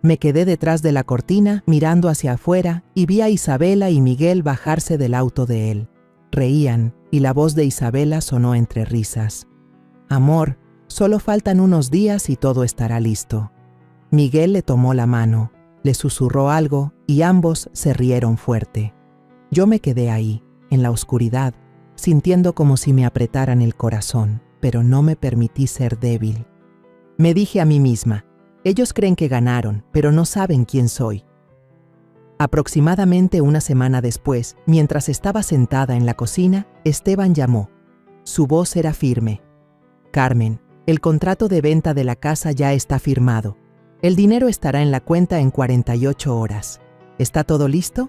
Me quedé detrás de la cortina, mirando hacia afuera, y vi a Isabela y Miguel bajarse del auto de él. Reían, y la voz de Isabela sonó entre risas. «Amor, solo faltan unos días y todo estará listo». Miguel le tomó la mano, le susurró algo, y ambos se rieron fuerte. Yo me quedé ahí, en la oscuridad, sintiendo como si me apretaran el corazón, pero no me permití ser débil. Me dije a mí misma, ellos creen que ganaron, pero no saben quién soy. Aproximadamente una semana después, mientras estaba sentada en la cocina, Esteban llamó. Su voz era firme. «Carmen, el contrato de venta de la casa ya está firmado. El dinero estará en la cuenta en 48 horas. ¿Está todo listo?»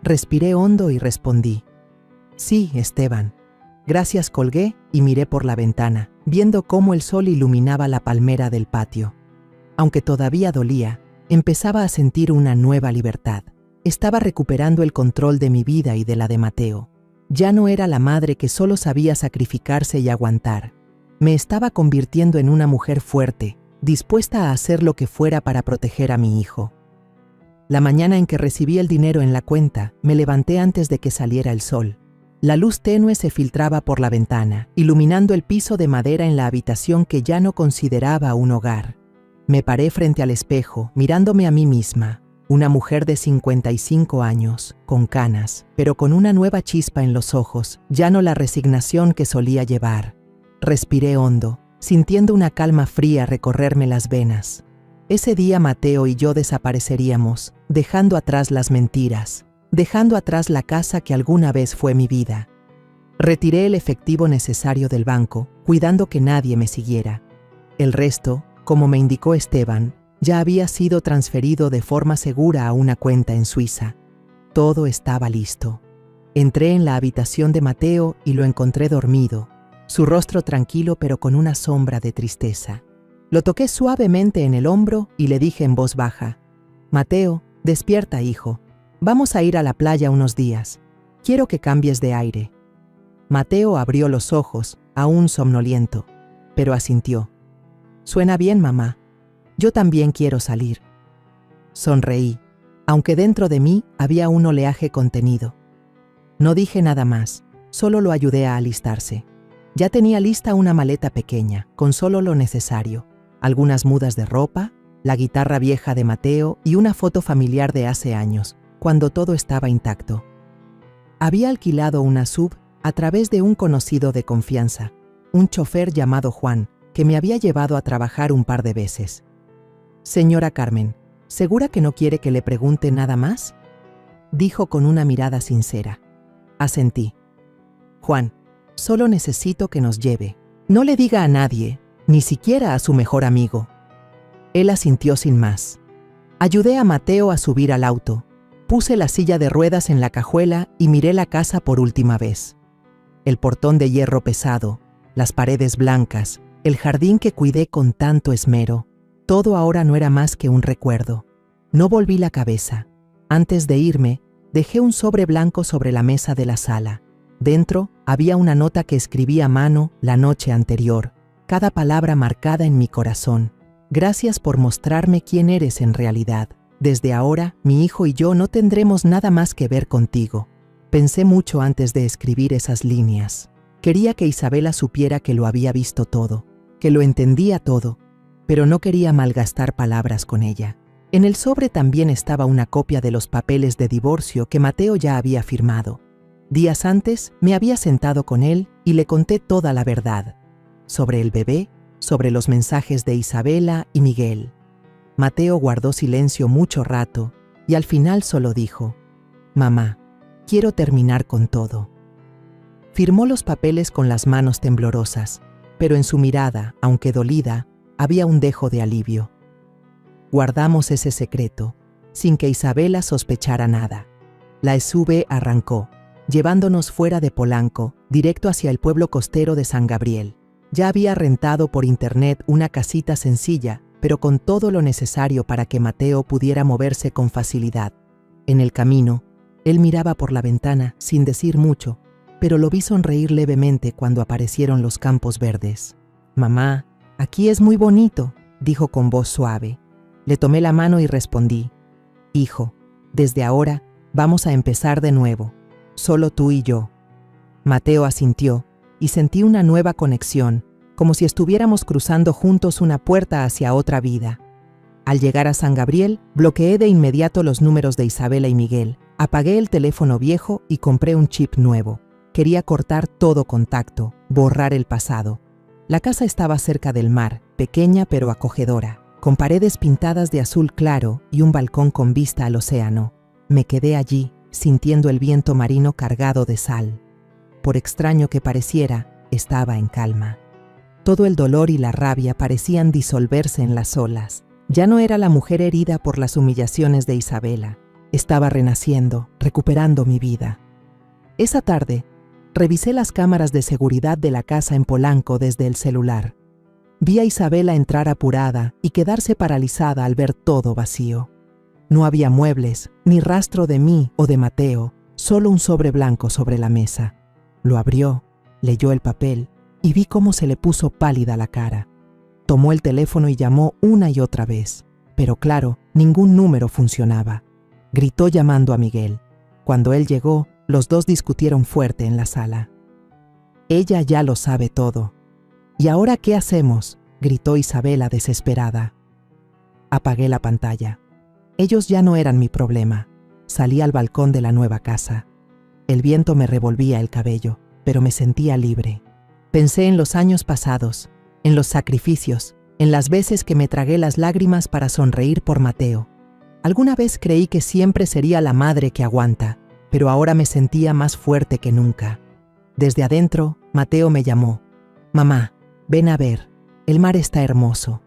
Respiré hondo y respondí. «Sí, Esteban». Gracias, colgué y miré por la ventana, viendo cómo el sol iluminaba la palmera del patio. Aunque todavía dolía, empezaba a sentir una nueva libertad. Estaba recuperando el control de mi vida y de la de Mateo. Ya no era la madre que solo sabía sacrificarse y aguantar. Me estaba convirtiendo en una mujer fuerte, dispuesta a hacer lo que fuera para proteger a mi hijo. La mañana en que recibí el dinero en la cuenta, me levanté antes de que saliera el sol. La luz tenue se filtraba por la ventana, iluminando el piso de madera en la habitación que ya no consideraba un hogar. Me paré frente al espejo, mirándome a mí misma, una mujer de 55 años, con canas, pero con una nueva chispa en los ojos, ya no la resignación que solía llevar. Respiré hondo, sintiendo una calma fría recorrerme las venas. Ese día Mateo y yo desapareceríamos, dejando atrás las mentiras, dejando atrás la casa que alguna vez fue mi vida. Retiré el efectivo necesario del banco, cuidando que nadie me siguiera. El resto, como me indicó Esteban, ya había sido transferido de forma segura a una cuenta en Suiza. Todo estaba listo. Entré en la habitación de Mateo y lo encontré dormido, su rostro tranquilo pero con una sombra de tristeza. Lo toqué suavemente en el hombro y le dije en voz baja, «Mateo, despierta, hijo. Vamos a ir a la playa unos días. Quiero que cambies de aire». Mateo abrió los ojos, aún somnoliento, pero asintió. «Suena bien, mamá. Yo también quiero salir». Sonreí, aunque dentro de mí había un oleaje contenido. No dije nada más, solo lo ayudé a alistarse. Ya tenía lista una maleta pequeña, con solo lo necesario, algunas mudas de ropa, la guitarra vieja de Mateo y una foto familiar de hace años, cuando todo estaba intacto. Había alquilado una sub a través de un conocido de confianza, un chofer llamado Juan, que me había llevado a trabajar un par de veces. «Señora Carmen, ¿segura que no quiere que le pregunte nada más?», dijo con una mirada sincera. Asentí. «Juan, solo necesito que nos lleve. No le diga a nadie, ni siquiera a su mejor amigo». Él asintió sin más. Ayudé a Mateo a subir al auto. Puse la silla de ruedas en la cajuela y miré la casa por última vez. El portón de hierro pesado, las paredes blancas, el jardín que cuidé con tanto esmero, todo ahora no era más que un recuerdo. No volví la cabeza. Antes de irme, dejé un sobre blanco sobre la mesa de la sala. Dentro había una nota que escribí a mano la noche anterior, cada palabra marcada en mi corazón. «Gracias por mostrarme quién eres en realidad. Desde ahora, mi hijo y yo no tendremos nada más que ver contigo». Pensé mucho antes de escribir esas líneas. Quería que Isabela supiera que lo había visto todo, que lo entendía todo, pero no quería malgastar palabras con ella. En el sobre también estaba una copia de los papeles de divorcio que Mateo ya había firmado. Días antes me había sentado con él y le conté toda la verdad, sobre el bebé, sobre los mensajes de Isabela y Miguel. Mateo guardó silencio mucho rato y al final solo dijo: «Mamá, quiero terminar con todo». Firmó los papeles con las manos temblorosas, pero en su mirada, aunque dolida, había un dejo de alivio. Guardamos ese secreto, sin que Isabela sospechara nada. La SUV arrancó, llevándonos fuera de Polanco, directo hacia el pueblo costero de San Gabriel. Ya había rentado por internet una casita sencilla, pero con todo lo necesario para que Mateo pudiera moverse con facilidad. En el camino, él miraba por la ventana sin decir mucho, pero lo vi sonreír levemente cuando aparecieron los campos verdes. «Mamá, aquí es muy bonito», dijo con voz suave. Le tomé la mano y respondí: «Hijo, desde ahora vamos a empezar de nuevo, solo tú y yo». Mateo asintió y sentí una nueva conexión, como si estuviéramos cruzando juntos una puerta hacia otra vida. Al llegar a San Gabriel, bloqueé de inmediato los números de Isabela y Miguel, apagué el teléfono viejo y compré un chip nuevo. Quería cortar todo contacto, borrar el pasado. La casa estaba cerca del mar, pequeña pero acogedora, con paredes pintadas de azul claro y un balcón con vista al océano. Me quedé allí, sintiendo el viento marino cargado de sal. Por extraño que pareciera, estaba en calma. Todo el dolor y la rabia parecían disolverse en las olas. Ya no era la mujer herida por las humillaciones de Isabela. Estaba renaciendo, recuperando mi vida. Esa tarde, revisé las cámaras de seguridad de la casa en Polanco desde el celular. Vi a Isabela entrar apurada y quedarse paralizada al ver todo vacío. No había muebles, ni rastro de mí o de Mateo, solo un sobre blanco sobre la mesa. Lo abrió, leyó el papel y vi cómo se le puso pálida la cara. Tomó el teléfono y llamó una y otra vez, pero claro, ningún número funcionaba. Gritó llamando a Miguel. Cuando él llegó, los dos discutieron fuerte en la sala. «Ella ya lo sabe todo». «¿Y ahora qué hacemos?», gritó Isabela desesperada. Apagué la pantalla. Ellos ya no eran mi problema. Salí al balcón de la nueva casa. El viento me revolvía el cabello, pero me sentía libre. Pensé en los años pasados, en los sacrificios, en las veces que me tragué las lágrimas para sonreír por Mateo. Alguna vez creí que siempre sería la madre que aguanta, pero ahora me sentía más fuerte que nunca. Desde adentro, Mateo me llamó. «Mamá, ven a ver, el mar está hermoso».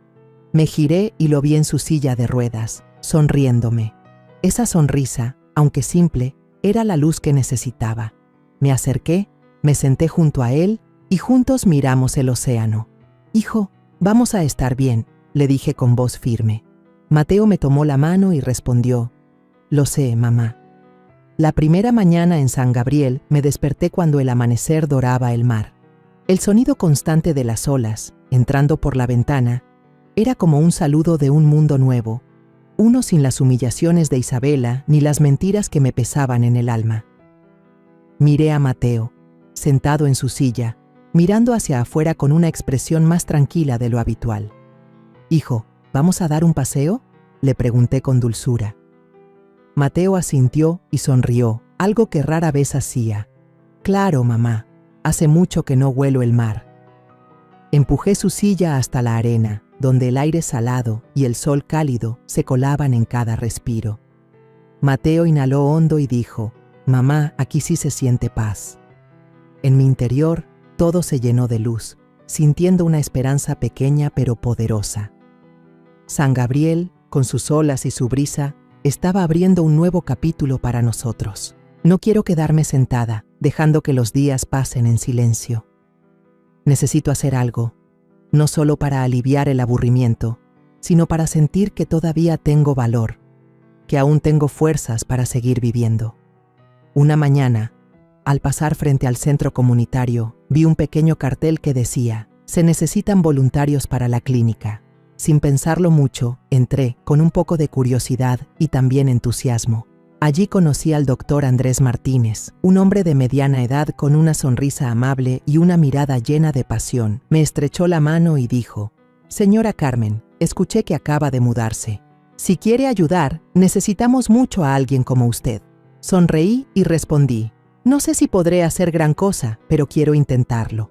Me giré y lo vi en su silla de ruedas, sonriéndome. Esa sonrisa, aunque simple, era la luz que necesitaba. Me acerqué, me senté junto a él y juntos miramos el océano. «Hijo, vamos a estar bien», le dije con voz firme. Mateo me tomó la mano y respondió: «Lo sé, mamá». La primera mañana en San Gabriel me desperté cuando el amanecer doraba el mar. El sonido constante de las olas, entrando por la ventana, era como un saludo de un mundo nuevo, uno sin las humillaciones de Isabela ni las mentiras que me pesaban en el alma. Miré a Mateo, sentado en su silla, mirando hacia afuera con una expresión más tranquila de lo habitual. «Hijo, ¿vamos a dar un paseo?», le pregunté con dulzura. Mateo asintió y sonrió, algo que rara vez hacía. «Claro, mamá, hace mucho que no huelo el mar». Empujé su silla hasta la arena, donde el aire salado y el sol cálido se colaban en cada respiro. Mateo inhaló hondo y dijo: «Mamá, aquí sí se siente paz». En mi interior, todo se llenó de luz, sintiendo una esperanza pequeña pero poderosa. San Gabriel, con sus olas y su brisa, estaba abriendo un nuevo capítulo para nosotros. No quiero quedarme sentada, dejando que los días pasen en silencio. Necesito hacer algo, no solo para aliviar el aburrimiento, sino para sentir que todavía tengo valor, que aún tengo fuerzas para seguir viviendo. Una mañana, al pasar frente al centro comunitario, vi un pequeño cartel que decía: «Se necesitan voluntarios para la clínica». Sin pensarlo mucho, entré con un poco de curiosidad y también entusiasmo. Allí conocí al doctor Andrés Martínez, un hombre de mediana edad con una sonrisa amable y una mirada llena de pasión. Me estrechó la mano y dijo: «Señora Carmen, escuché que acaba de mudarse. Si quiere ayudar, necesitamos mucho a alguien como usted». Sonreí y respondí: No sé si podré hacer gran cosa, pero quiero intentarlo.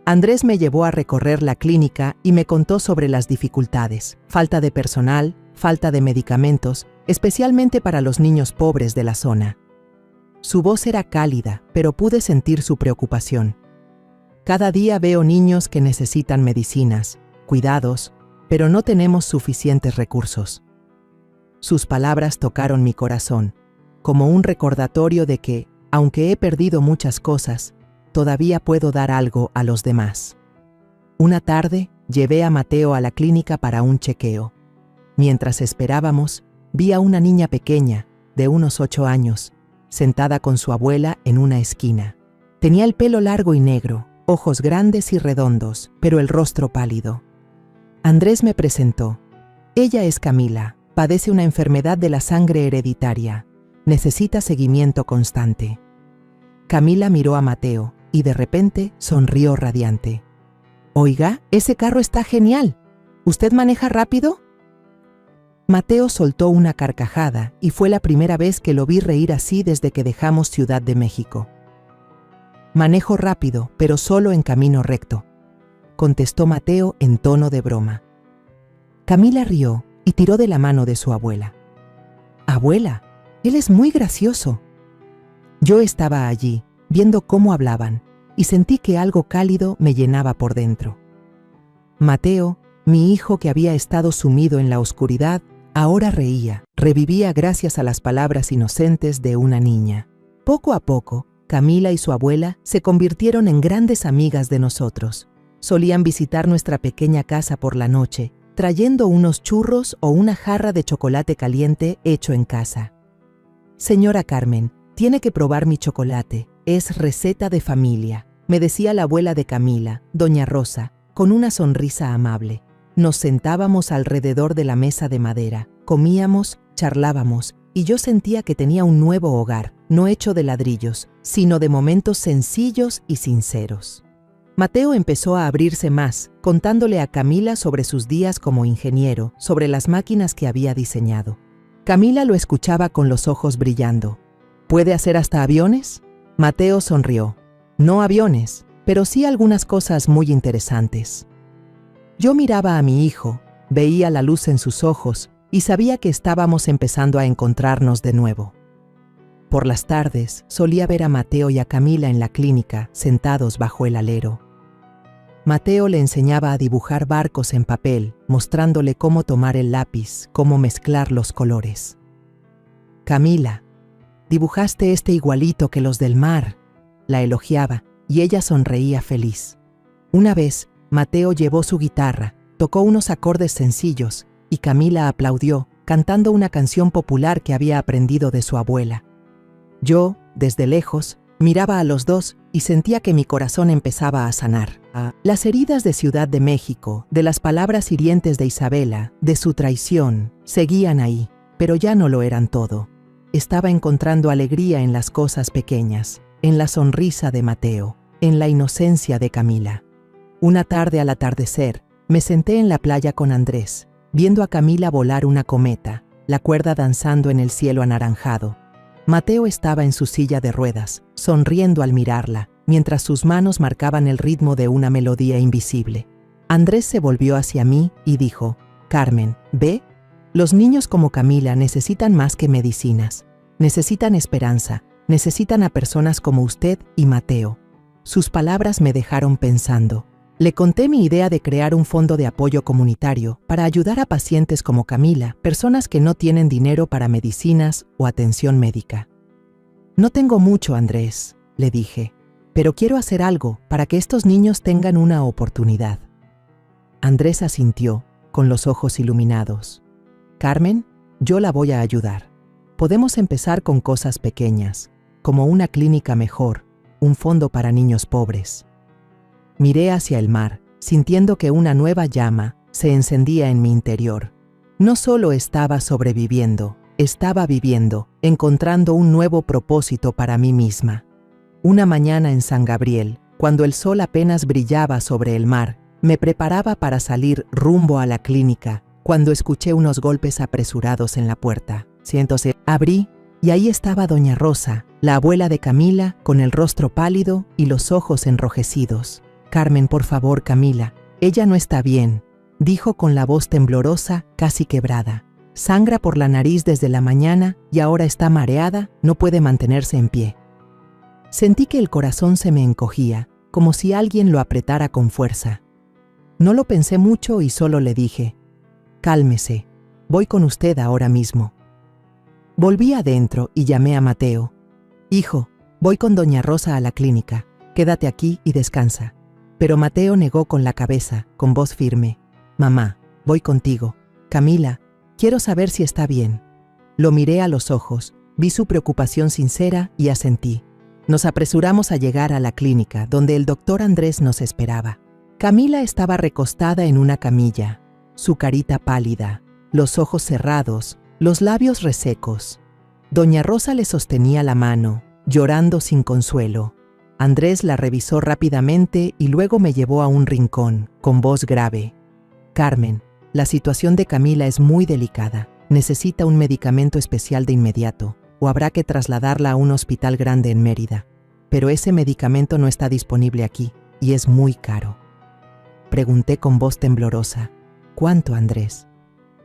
Andrés me llevó a recorrer la clínica y me contó sobre las dificultades, falta de personal, falta de medicamentos, especialmente para los niños pobres de la zona. Su voz era cálida, pero pude sentir su preocupación. Cada día veo niños que necesitan medicinas, cuidados, pero no tenemos suficientes recursos. Sus palabras tocaron mi corazón, como un recordatorio de que, aunque he perdido muchas cosas, todavía puedo dar algo a los demás. Una tarde, llevé a Mateo a la clínica para un chequeo. Mientras esperábamos, vi a una niña pequeña, de unos 8 años, sentada con su abuela en una esquina. Tenía el pelo largo y negro, ojos grandes y redondos, pero el rostro pálido. Andrés me presentó. Ella es Camila, padece una enfermedad de la sangre hereditaria. Necesita seguimiento constante. Camila miró a Mateo y de repente sonrió radiante. «Oiga, ese carro está genial. ¿Usted maneja rápido?» Mateo soltó una carcajada y fue la primera vez que lo vi reír así desde que dejamos Ciudad de México. «Manejo rápido, pero solo en camino recto», contestó Mateo en tono de broma. Camila rió y tiró de la mano de su abuela. «Abuela, él es muy gracioso». Yo estaba allí, viendo cómo hablaban, y sentí que algo cálido me llenaba por dentro. Mateo, mi hijo que había estado sumido en la oscuridad, ahora reía, revivía gracias a las palabras inocentes de una niña. Poco a poco, Camila y su abuela se convirtieron en grandes amigas de nosotros. Solían visitar nuestra pequeña casa por la noche, trayendo unos churros o una jarra de chocolate caliente hecho en casa. «Señora Carmen, tiene que probar mi chocolate, es receta de familia», me decía la abuela de Camila, doña Rosa, con una sonrisa amable. Nos sentábamos alrededor de la mesa de madera, comíamos, charlábamos, y yo sentía que tenía un nuevo hogar, no hecho de ladrillos, sino de momentos sencillos y sinceros. Mateo empezó a abrirse más, contándole a Camila sobre sus días como ingeniero, sobre las máquinas que había diseñado. Camila lo escuchaba con los ojos brillando. «¿Puede hacer hasta aviones?» Mateo sonrió. «No aviones, pero sí algunas cosas muy interesantes». Yo miraba a mi hijo, veía la luz en sus ojos y sabía que estábamos empezando a encontrarnos de nuevo. Por las tardes solía ver a Mateo y a Camila en la clínica, sentados bajo el alero. Mateo le enseñaba a dibujar barcos en papel, mostrándole cómo tomar el lápiz, cómo mezclar los colores. «Camila, dibujaste este igualito que los del mar», la elogiaba, y ella sonreía feliz. Una vez, Mateo llevó su guitarra, tocó unos acordes sencillos, y Camila aplaudió, cantando una canción popular que había aprendido de su abuela. Yo, desde lejos, miraba a los dos y sentía que mi corazón empezaba a sanar. Las heridas de Ciudad de México, de las palabras hirientes de Isabela, de su traición, seguían ahí, pero ya no lo eran todo. Estaba encontrando alegría en las cosas pequeñas, en la sonrisa de Mateo, en la inocencia de Camila. Una tarde al atardecer, me senté en la playa con Andrés, viendo a Camila volar una cometa, la cuerda danzando en el cielo anaranjado. Mateo estaba en su silla de ruedas, sonriendo al mirarla, mientras sus manos marcaban el ritmo de una melodía invisible. Andrés se volvió hacia mí y dijo: «Carmen, ¿ve? Los niños como Camila necesitan más que medicinas. Necesitan esperanza, necesitan a personas como usted y Mateo». Sus palabras me dejaron pensando. Le conté mi idea de crear un fondo de apoyo comunitario para ayudar a pacientes como Camila, personas que no tienen dinero para medicinas o atención médica. «No tengo mucho, Andrés», le dije, «pero quiero hacer algo para que estos niños tengan una oportunidad». Andrés asintió, con los ojos iluminados. «Carmen, yo la voy a ayudar. Podemos empezar con cosas pequeñas, como una clínica mejor, un fondo para niños pobres». Miré hacia el mar, sintiendo que una nueva llama se encendía en mi interior. No solo estaba sobreviviendo, estaba viviendo, encontrando un nuevo propósito para mí misma. Una mañana en San Gabriel, cuando el sol apenas brillaba sobre el mar, me preparaba para salir rumbo a la clínica, cuando escuché unos golpes apresurados en la puerta. Abrí, Y ahí estaba doña Rosa, la abuela de Camila, con el rostro pálido y los ojos enrojecidos. «Carmen, por favor, Camila, ella no está bien», dijo con la voz temblorosa, casi quebrada. «Sangra por la nariz desde la mañana y ahora está mareada, no puede mantenerse en pie». Sentí que el corazón se me encogía, como si alguien lo apretara con fuerza. No lo pensé mucho y solo le dije: «Cálmese, voy con usted ahora mismo». Volví adentro y llamé a Mateo. «Hijo, voy con doña Rosa a la clínica, quédate aquí y descansa». Pero Mateo negó con la cabeza, con voz firme: «Mamá, voy contigo. Camila, quiero saber si está bien». Lo miré a los ojos, vi su preocupación sincera y asentí. Nos apresuramos a llegar a la clínica, donde el doctor Andrés nos esperaba. Camila estaba recostada en una camilla, su carita pálida, los ojos cerrados, los labios resecos. Doña Rosa le sostenía la mano, llorando sin consuelo. Andrés la revisó rápidamente y luego me llevó a un rincón, con voz grave: «Carmen, la situación de Camila es muy delicada. Necesita un medicamento especial de inmediato, o habrá que trasladarla a un hospital grande en Mérida. Pero ese medicamento no está disponible aquí, y es muy caro». Pregunté con voz temblorosa: «¿Cuánto, Andrés?».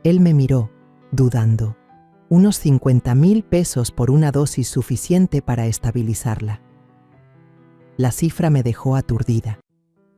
Él me miró, dudando. «Unos 50,000 pesos por una dosis suficiente para estabilizarla». La cifra me dejó aturdida.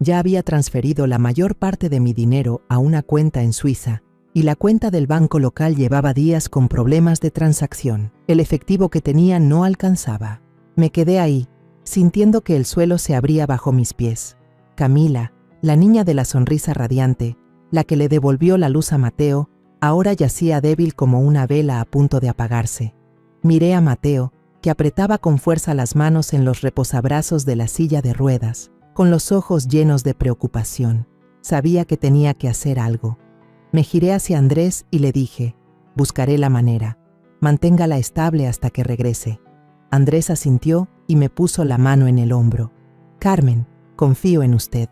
Ya había transferido la mayor parte de mi dinero a una cuenta en Suiza, y la cuenta del banco local llevaba días con problemas de transacción. El efectivo que tenía no alcanzaba. Me quedé ahí, sintiendo que el suelo se abría bajo mis pies. Camila, la niña de la sonrisa radiante, la que le devolvió la luz a Mateo, ahora yacía débil como una vela a punto de apagarse. Miré a Mateo, que apretaba con fuerza las manos en los reposabrazos de la silla de ruedas, con los ojos llenos de preocupación. Sabía que tenía que hacer algo. Me giré hacia Andrés y le dije: «Buscaré la manera. Manténgala estable hasta que regrese». Andrés asintió y me puso la mano en el hombro. «Carmen, confío en usted.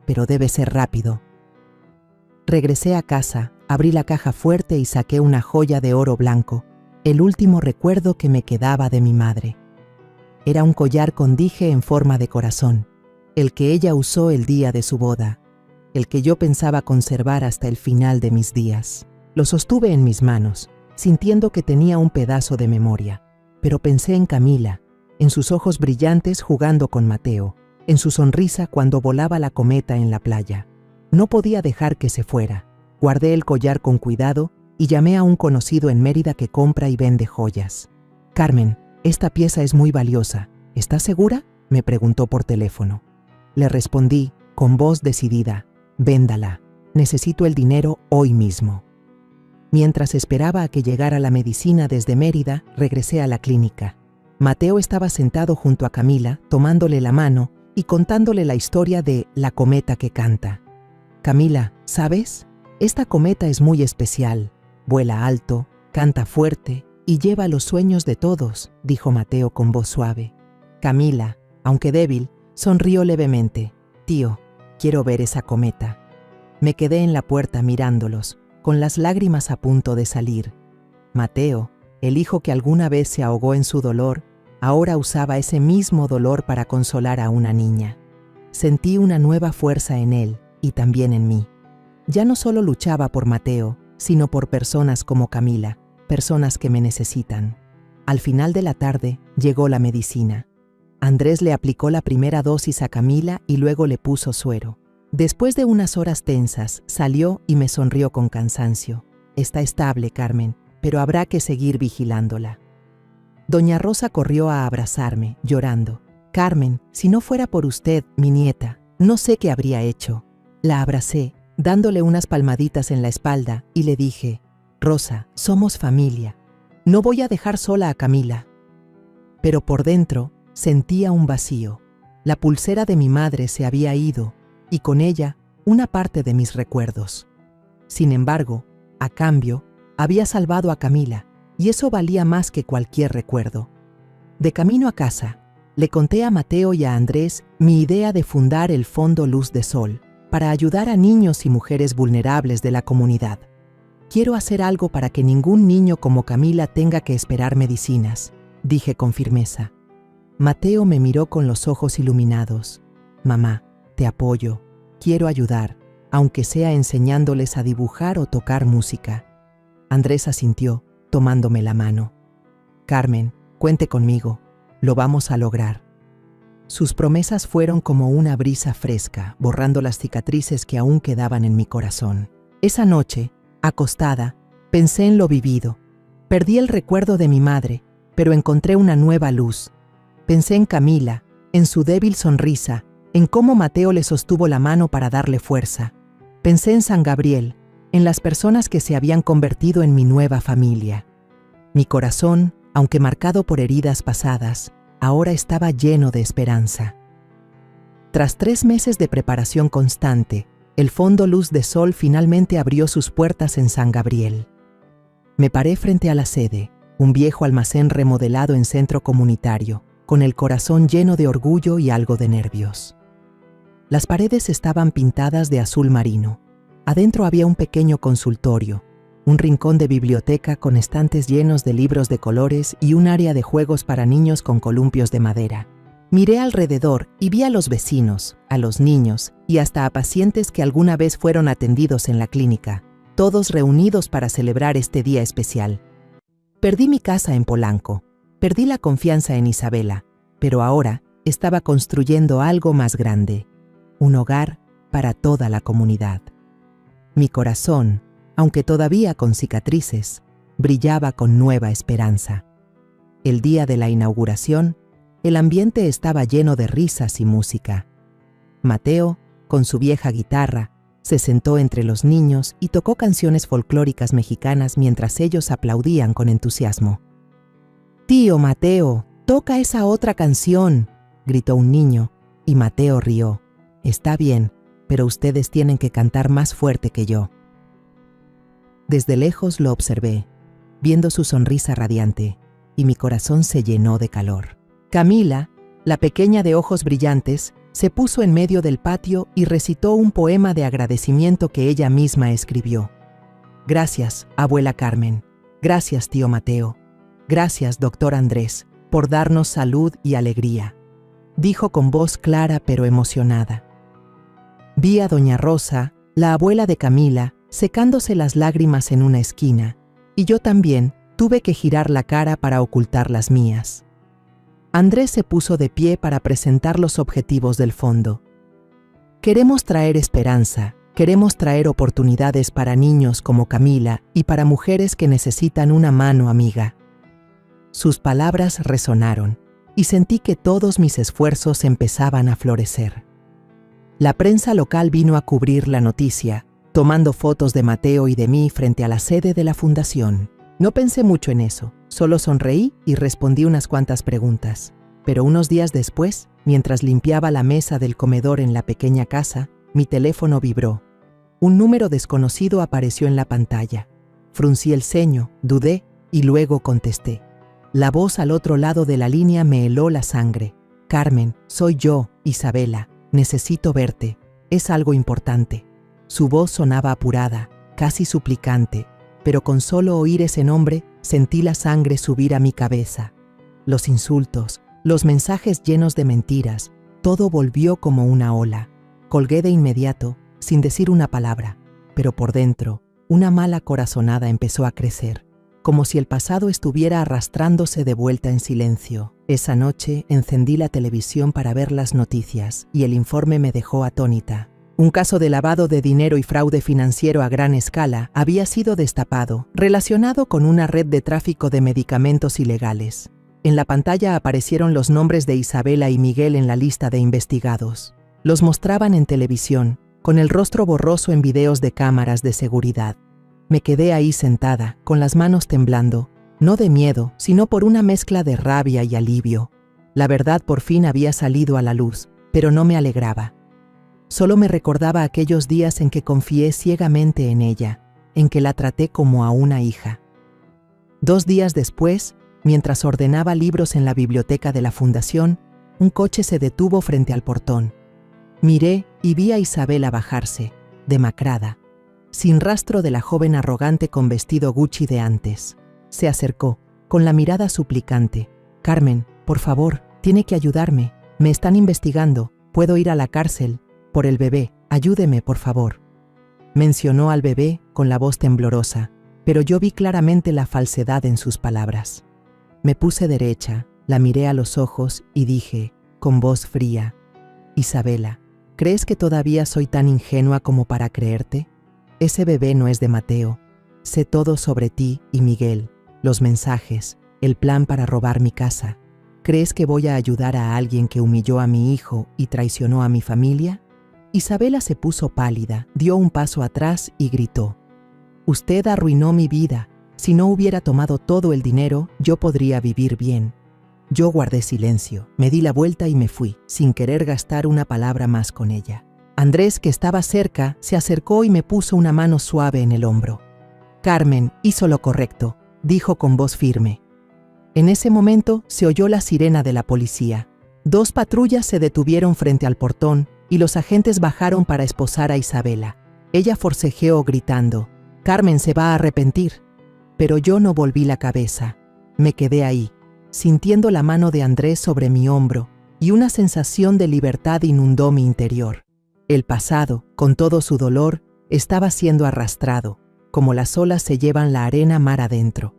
Pero debe ser rápido». Regresé a casa, abrí la caja fuerte y saqué una joya de oro blanco, el último recuerdo que me quedaba de mi madre. Era un collar con dije en forma de corazón, el que ella usó el día de su boda, el que yo pensaba conservar hasta el final de mis días. Lo sostuve en mis manos, sintiendo que tenía un pedazo de memoria, pero pensé en Camila, en sus ojos brillantes jugando con Mateo, en su sonrisa cuando volaba la cometa en la playa. No podía dejar que se fuera. Guardé el collar con cuidado y llamé a un conocido en Mérida que compra y vende joyas. «Carmen, esta pieza es muy valiosa. ¿Estás segura?», me preguntó por teléfono. Le respondí, con voz decidida: «Véndala. Necesito el dinero hoy mismo». Mientras esperaba a que llegara la medicina desde Mérida, regresé a la clínica. Mateo estaba sentado junto a Camila, tomándole la mano y contándole la historia de la cometa que canta. «Camila, ¿sabes? Esta cometa es muy especial. Vuela alto, canta fuerte y lleva los sueños de todos», dijo Mateo con voz suave. Camila, aunque débil, sonrió levemente. «Tío, quiero ver esa cometa». Me quedé en la puerta mirándolos, con las lágrimas a punto de salir. Mateo, el hijo que alguna vez se ahogó en su dolor, ahora usaba ese mismo dolor para consolar a una niña. Sentí una nueva fuerza en él y también en mí. Ya no solo luchaba por Mateo, sino por personas como Camila, personas que me necesitan. Al final de la tarde llegó la medicina. Andrés le aplicó la primera dosis a Camila y luego le puso suero. Después de unas horas tensas, salió y me sonrió con cansancio. «Está estable, Carmen, pero habrá que seguir vigilándola». Doña Rosa corrió a abrazarme, llorando. «Carmen, si no fuera por usted, mi nieta, no sé qué habría hecho». La abracé, dándole unas palmaditas en la espalda, y le dije: «Rosa, somos familia. No voy a dejar sola a Camila». Pero por dentro sentía un vacío. La pulsera de mi madre se había ido, y con ella una parte de mis recuerdos. Sin embargo, a cambio, había salvado a Camila, y eso valía más que cualquier recuerdo. De camino a casa, le conté a Mateo y a Andrés mi idea de fundar el Fondo Luz de Sol, para ayudar a niños y mujeres vulnerables de la comunidad. Quiero hacer algo para que ningún niño como Camila tenga que esperar medicinas, dije con firmeza. Mateo me miró con los ojos iluminados. Mamá, te apoyo, quiero ayudar, aunque sea enseñándoles a dibujar o tocar música. Andrés asintió, tomándome la mano. Carmen, cuente conmigo, lo vamos a lograr. Sus promesas fueron como una brisa fresca, borrando las cicatrices que aún quedaban en mi corazón. Esa noche, acostada, pensé en lo vivido. Perdí el recuerdo de mi madre, pero encontré una nueva luz. Pensé en Camila, en su débil sonrisa, en cómo Mateo le sostuvo la mano para darle fuerza. Pensé en San Gabriel, en las personas que se habían convertido en mi nueva familia. Mi corazón, aunque marcado por heridas pasadas, ahora estaba lleno de esperanza. Tras 3 meses de preparación constante, el Fondo Luz de Sol finalmente abrió sus puertas en San Gabriel. Me paré frente a la sede, un viejo almacén remodelado en centro comunitario, con el corazón lleno de orgullo y algo de nervios. Las paredes estaban pintadas de azul marino. Adentro había un pequeño consultorio, un rincón de biblioteca con estantes llenos de libros de colores y un área de juegos para niños con columpios de madera. Miré alrededor y vi a los vecinos, a los niños y hasta a pacientes que alguna vez fueron atendidos en la clínica, todos reunidos para celebrar este día especial. Perdí mi casa en Polanco, perdí la confianza en Isabela, pero ahora estaba construyendo algo más grande, un hogar para toda la comunidad. Mi corazón, aunque todavía con cicatrices, brillaba con nueva esperanza. El día de la inauguración, el ambiente estaba lleno de risas y música. Mateo, con su vieja guitarra, se sentó entre los niños y tocó canciones folclóricas mexicanas mientras ellos aplaudían con entusiasmo. «Tío Mateo, toca esa otra canción», gritó un niño, y Mateo rió. «Está bien, pero ustedes tienen que cantar más fuerte que yo». Desde lejos lo observé, viendo su sonrisa radiante, y mi corazón se llenó de calor. Camila, la pequeña de ojos brillantes, se puso en medio del patio y recitó un poema de agradecimiento que ella misma escribió. «Gracias, abuela Carmen. Gracias, tío Mateo. Gracias, doctor Andrés, por darnos salud y alegría», dijo con voz clara pero emocionada. Vi a doña Rosa, la abuela de Camila, secándose las lágrimas en una esquina, y yo también tuve que girar la cara para ocultar las mías. Andrés se puso de pie para presentar los objetivos del fondo. «Queremos traer esperanza, queremos traer oportunidades para niños como Camila y para mujeres que necesitan una mano amiga». Sus palabras resonaron, y sentí que todos mis esfuerzos empezaban a florecer. La prensa local vino a cubrir la noticia, tomando fotos de Mateo y de mí frente a la sede de la fundación. No pensé mucho en eso, solo sonreí y respondí unas cuantas preguntas. Pero unos días después, mientras limpiaba la mesa del comedor en la pequeña casa, mi teléfono vibró. Un número desconocido apareció en la pantalla. Fruncí el ceño, dudé y luego contesté. La voz al otro lado de la línea me heló la sangre. «Carmen, soy yo, Isabela. Necesito verte. Es algo importante». Su voz sonaba apurada, casi suplicante, pero con solo oír ese nombre sentí la sangre subir a mi cabeza. Los insultos, los mensajes llenos de mentiras, todo volvió como una ola. Colgué de inmediato, sin decir una palabra, pero por dentro, una mala corazonada empezó a crecer, como si el pasado estuviera arrastrándose de vuelta en silencio. Esa noche encendí la televisión para ver las noticias y el informe me dejó atónita. Un caso de lavado de dinero y fraude financiero a gran escala había sido destapado, relacionado con una red de tráfico de medicamentos ilegales. En la pantalla aparecieron los nombres de Isabela y Miguel en la lista de investigados. Los mostraban en televisión, con el rostro borroso en videos de cámaras de seguridad. Me quedé ahí sentada, con las manos temblando, no de miedo, sino por una mezcla de rabia y alivio. La verdad por fin había salido a la luz, pero no me alegraba. Solo me recordaba aquellos días en que confié ciegamente en ella, en que la traté como a una hija. 2 días después, mientras ordenaba libros en la biblioteca de la fundación, un coche se detuvo frente al portón. Miré y vi a Isabela bajarse, demacrada. sin rastro de la joven arrogante con vestido Gucci de antes. Se acercó, con la mirada suplicante. «Carmen, por favor, tiene que ayudarme. Me están investigando. Puedo ir a la cárcel. Por el bebé, ayúdeme, por favor». Mencionó al bebé con la voz temblorosa, pero yo vi claramente la falsedad en sus palabras. Me puse derecha, la miré a los ojos y dije, con voz fría: «Isabela, ¿crees que todavía soy tan ingenua como para creerte? Ese bebé no es de Mateo. Sé todo sobre ti y Miguel, los mensajes, el plan para robar mi casa. ¿Crees que voy a ayudar a alguien que humilló a mi hijo y traicionó a mi familia?» Isabela se puso pálida, dio un paso atrás y gritó: «Usted arruinó mi vida. Si no hubiera tomado todo el dinero, yo podría vivir bien». Yo guardé silencio, me di la vuelta y me fui, sin querer gastar una palabra más con ella. Andrés, que estaba cerca, se acercó y me puso una mano suave en el hombro. «Carmen hizo lo correcto», dijo con voz firme. En ese momento se oyó la sirena de la policía. 2 patrullas se detuvieron frente al portón y los agentes bajaron para esposar a Isabela. Ella forcejeó gritando: «Carmen se va a arrepentir». Pero yo no volví la cabeza. Me quedé ahí, sintiendo la mano de Andrés sobre mi hombro, y una sensación de libertad inundó mi interior. El pasado, con todo su dolor, estaba siendo arrastrado, como las olas se llevan la arena mar adentro.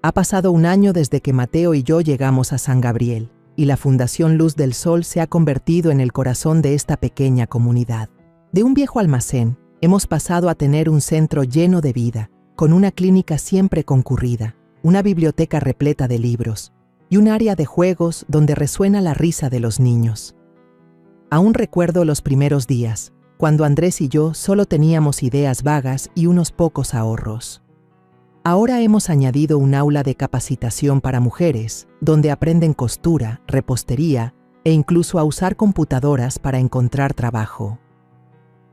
Ha pasado un año desde que Mateo y yo llegamos a San Gabriel, y la Fundación Luz del Sol se ha convertido en el corazón de esta pequeña comunidad. De un viejo almacén, hemos pasado a tener un centro lleno de vida, con una clínica siempre concurrida, una biblioteca repleta de libros, y un área de juegos donde resuena la risa de los niños. Aún recuerdo los primeros días, cuando Andrés y yo solo teníamos ideas vagas y unos pocos ahorros. Ahora hemos añadido un aula de capacitación para mujeres, donde aprenden costura, repostería e incluso a usar computadoras para encontrar trabajo.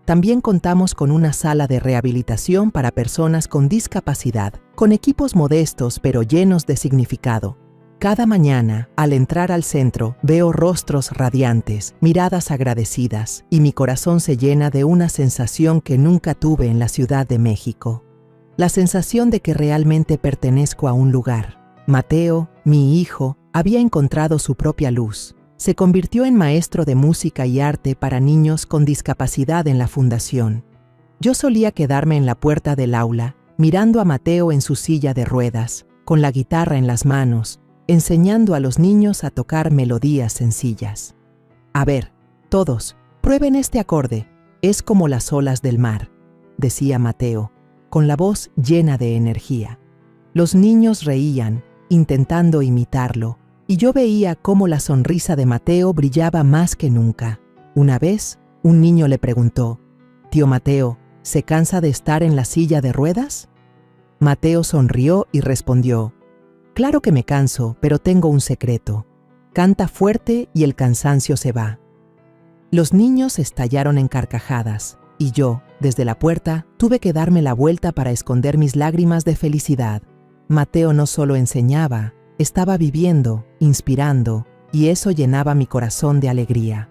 También contamos con una sala de rehabilitación para personas con discapacidad, con equipos modestos pero llenos de significado. Cada mañana, al entrar al centro, veo rostros radiantes, miradas agradecidas, y mi corazón se llena de una sensación que nunca tuve en la Ciudad de México. La sensación de que realmente pertenezco a un lugar. Mateo, mi hijo, había encontrado su propia luz. Se convirtió en maestro de música y arte para niños con discapacidad en la fundación. Yo solía quedarme en la puerta del aula, mirando a Mateo en su silla de ruedas, con la guitarra en las manos, enseñando a los niños a tocar melodías sencillas. «A ver, todos, prueben este acorde. Es como las olas del mar», decía Mateo, con la voz llena de energía. Los niños reían, intentando imitarlo, y yo veía cómo la sonrisa de Mateo brillaba más que nunca. Una vez, un niño le preguntó: «Tío Mateo, ¿se cansa de estar en la silla de ruedas?». Mateo sonrió y respondió: «Claro que me canso, pero tengo un secreto. Canta fuerte y el cansancio se va». Los niños estallaron en carcajadas, y yo, desde la puerta, tuve que darme la vuelta para esconder mis lágrimas de felicidad. Mateo no solo enseñaba, estaba viviendo, inspirando, y eso llenaba mi corazón de alegría.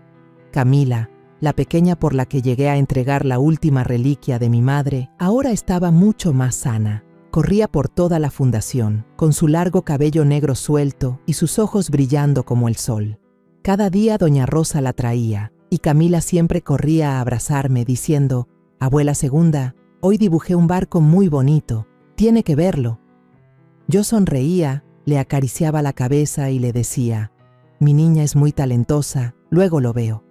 Camila, la pequeña por la que llegué a entregar la última reliquia de mi madre, ahora estaba mucho más sana. Corría por toda la fundación, con su largo cabello negro suelto y sus ojos brillando como el sol. Cada día doña Rosa la traía, y Camila siempre corría a abrazarme diciendo: «Abuela Segunda, hoy dibujé un barco muy bonito, tiene que verlo». Yo sonreía, le acariciaba la cabeza y le decía: «Mi niña es muy talentosa, luego lo veo».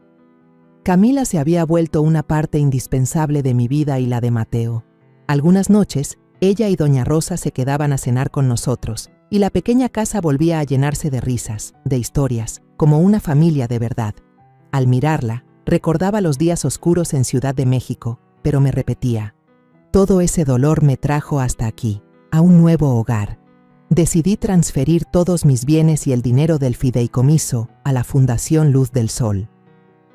Camila se había vuelto una parte indispensable de mi vida y la de Mateo. Algunas noches, ella y doña Rosa se quedaban a cenar con nosotros, y la pequeña casa volvía a llenarse de risas, de historias, como una familia de verdad. Al mirarla, recordaba los días oscuros en Ciudad de México, pero me repetía: «Todo ese dolor me trajo hasta aquí, a un nuevo hogar». Decidí transferir todos mis bienes y el dinero del fideicomiso a la Fundación Luz del Sol.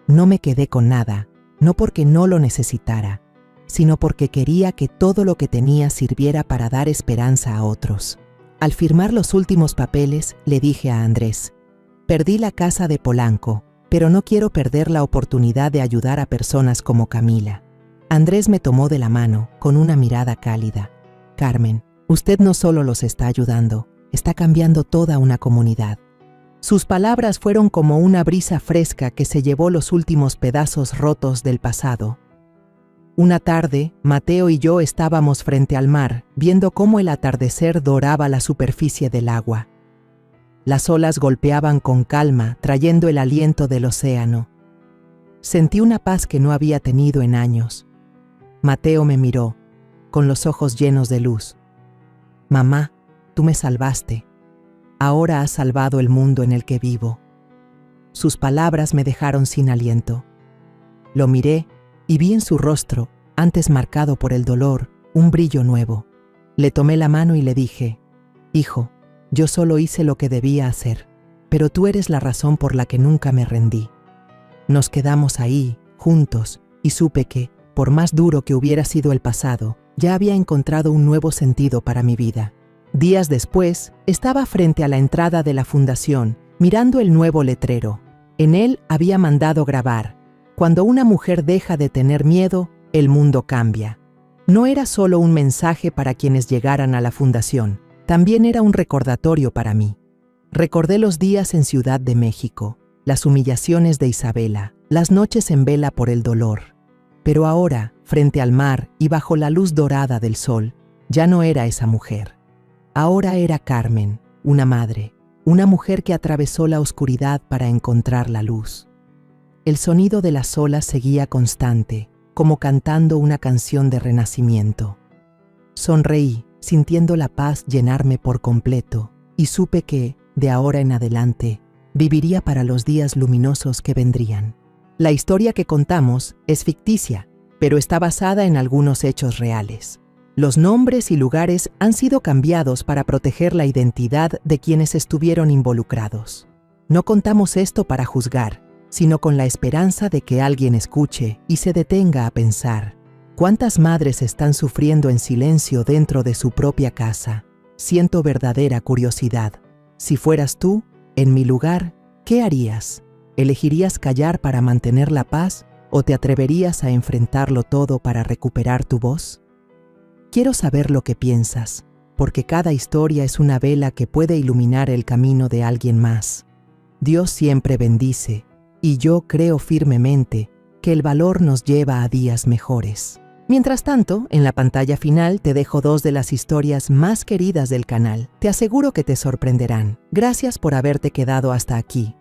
No me quedé con nada, no porque no lo necesitara, sino porque quería que todo lo que tenía sirviera para dar esperanza a otros. Al firmar los últimos papeles, le dije a Andrés: «Perdí la casa de Polanco, pero no quiero perder la oportunidad de ayudar a personas como Camila». Andrés me tomó de la mano con una mirada cálida. Carmen, usted no solo los está ayudando, está cambiando toda una comunidad. Sus palabras fueron como una brisa fresca que se llevó los últimos pedazos rotos del pasado. Una tarde, Mateo y yo estábamos frente al mar, viendo cómo el atardecer doraba la superficie del agua. Las olas golpeaban con calma, trayendo el aliento del océano. Sentí una paz que no había tenido en años. Mateo me miró, con los ojos llenos de luz. Mamá, tú me salvaste. Ahora has salvado el mundo en el que vivo. Sus palabras me dejaron sin aliento. Lo miré y vi en su rostro, antes marcado por el dolor, un brillo nuevo. Le tomé la mano y le dije, hijo, yo solo hice lo que debía hacer, pero tú eres la razón por la que nunca me rendí. Nos quedamos ahí, juntos, y supe que, por más duro que hubiera sido el pasado, ya había encontrado un nuevo sentido para mi vida. Días después, estaba frente a la entrada de la fundación, mirando el nuevo letrero. En él había mandado grabar: cuando una mujer deja de tener miedo, el mundo cambia. No era solo un mensaje para quienes llegaran a la fundación, también era un recordatorio para mí. Recordé los días en Ciudad de México, las humillaciones de Isabela, las noches en vela por el dolor. Pero ahora, frente al mar y bajo la luz dorada del sol, ya no era esa mujer. Ahora era Carmen, una madre, una mujer que atravesó la oscuridad para encontrar la luz. El sonido de las olas seguía constante, como cantando una canción de renacimiento. Sonreí, sintiendo la paz llenarme por completo, y supe que, de ahora en adelante, viviría para los días luminosos que vendrían. La historia que contamos es ficticia, pero está basada en algunos hechos reales. Los nombres y lugares han sido cambiados para proteger la identidad de quienes estuvieron involucrados. No contamos esto para juzgar, sino con la esperanza de que alguien escuche y se detenga a pensar: ¿cuántas madres están sufriendo en silencio dentro de su propia casa? Siento verdadera curiosidad. Si fueras tú, en mi lugar, ¿qué harías? ¿Elegirías callar para mantener la paz o te atreverías a enfrentarlo todo para recuperar tu voz? Quiero saber lo que piensas, porque cada historia es una vela que puede iluminar el camino de alguien más. Dios siempre bendice, y yo creo firmemente que el valor nos lleva a días mejores. Mientras tanto, en la pantalla final te dejo 2 de las historias más queridas del canal. Te aseguro que te sorprenderán. Gracias por haberte quedado hasta aquí.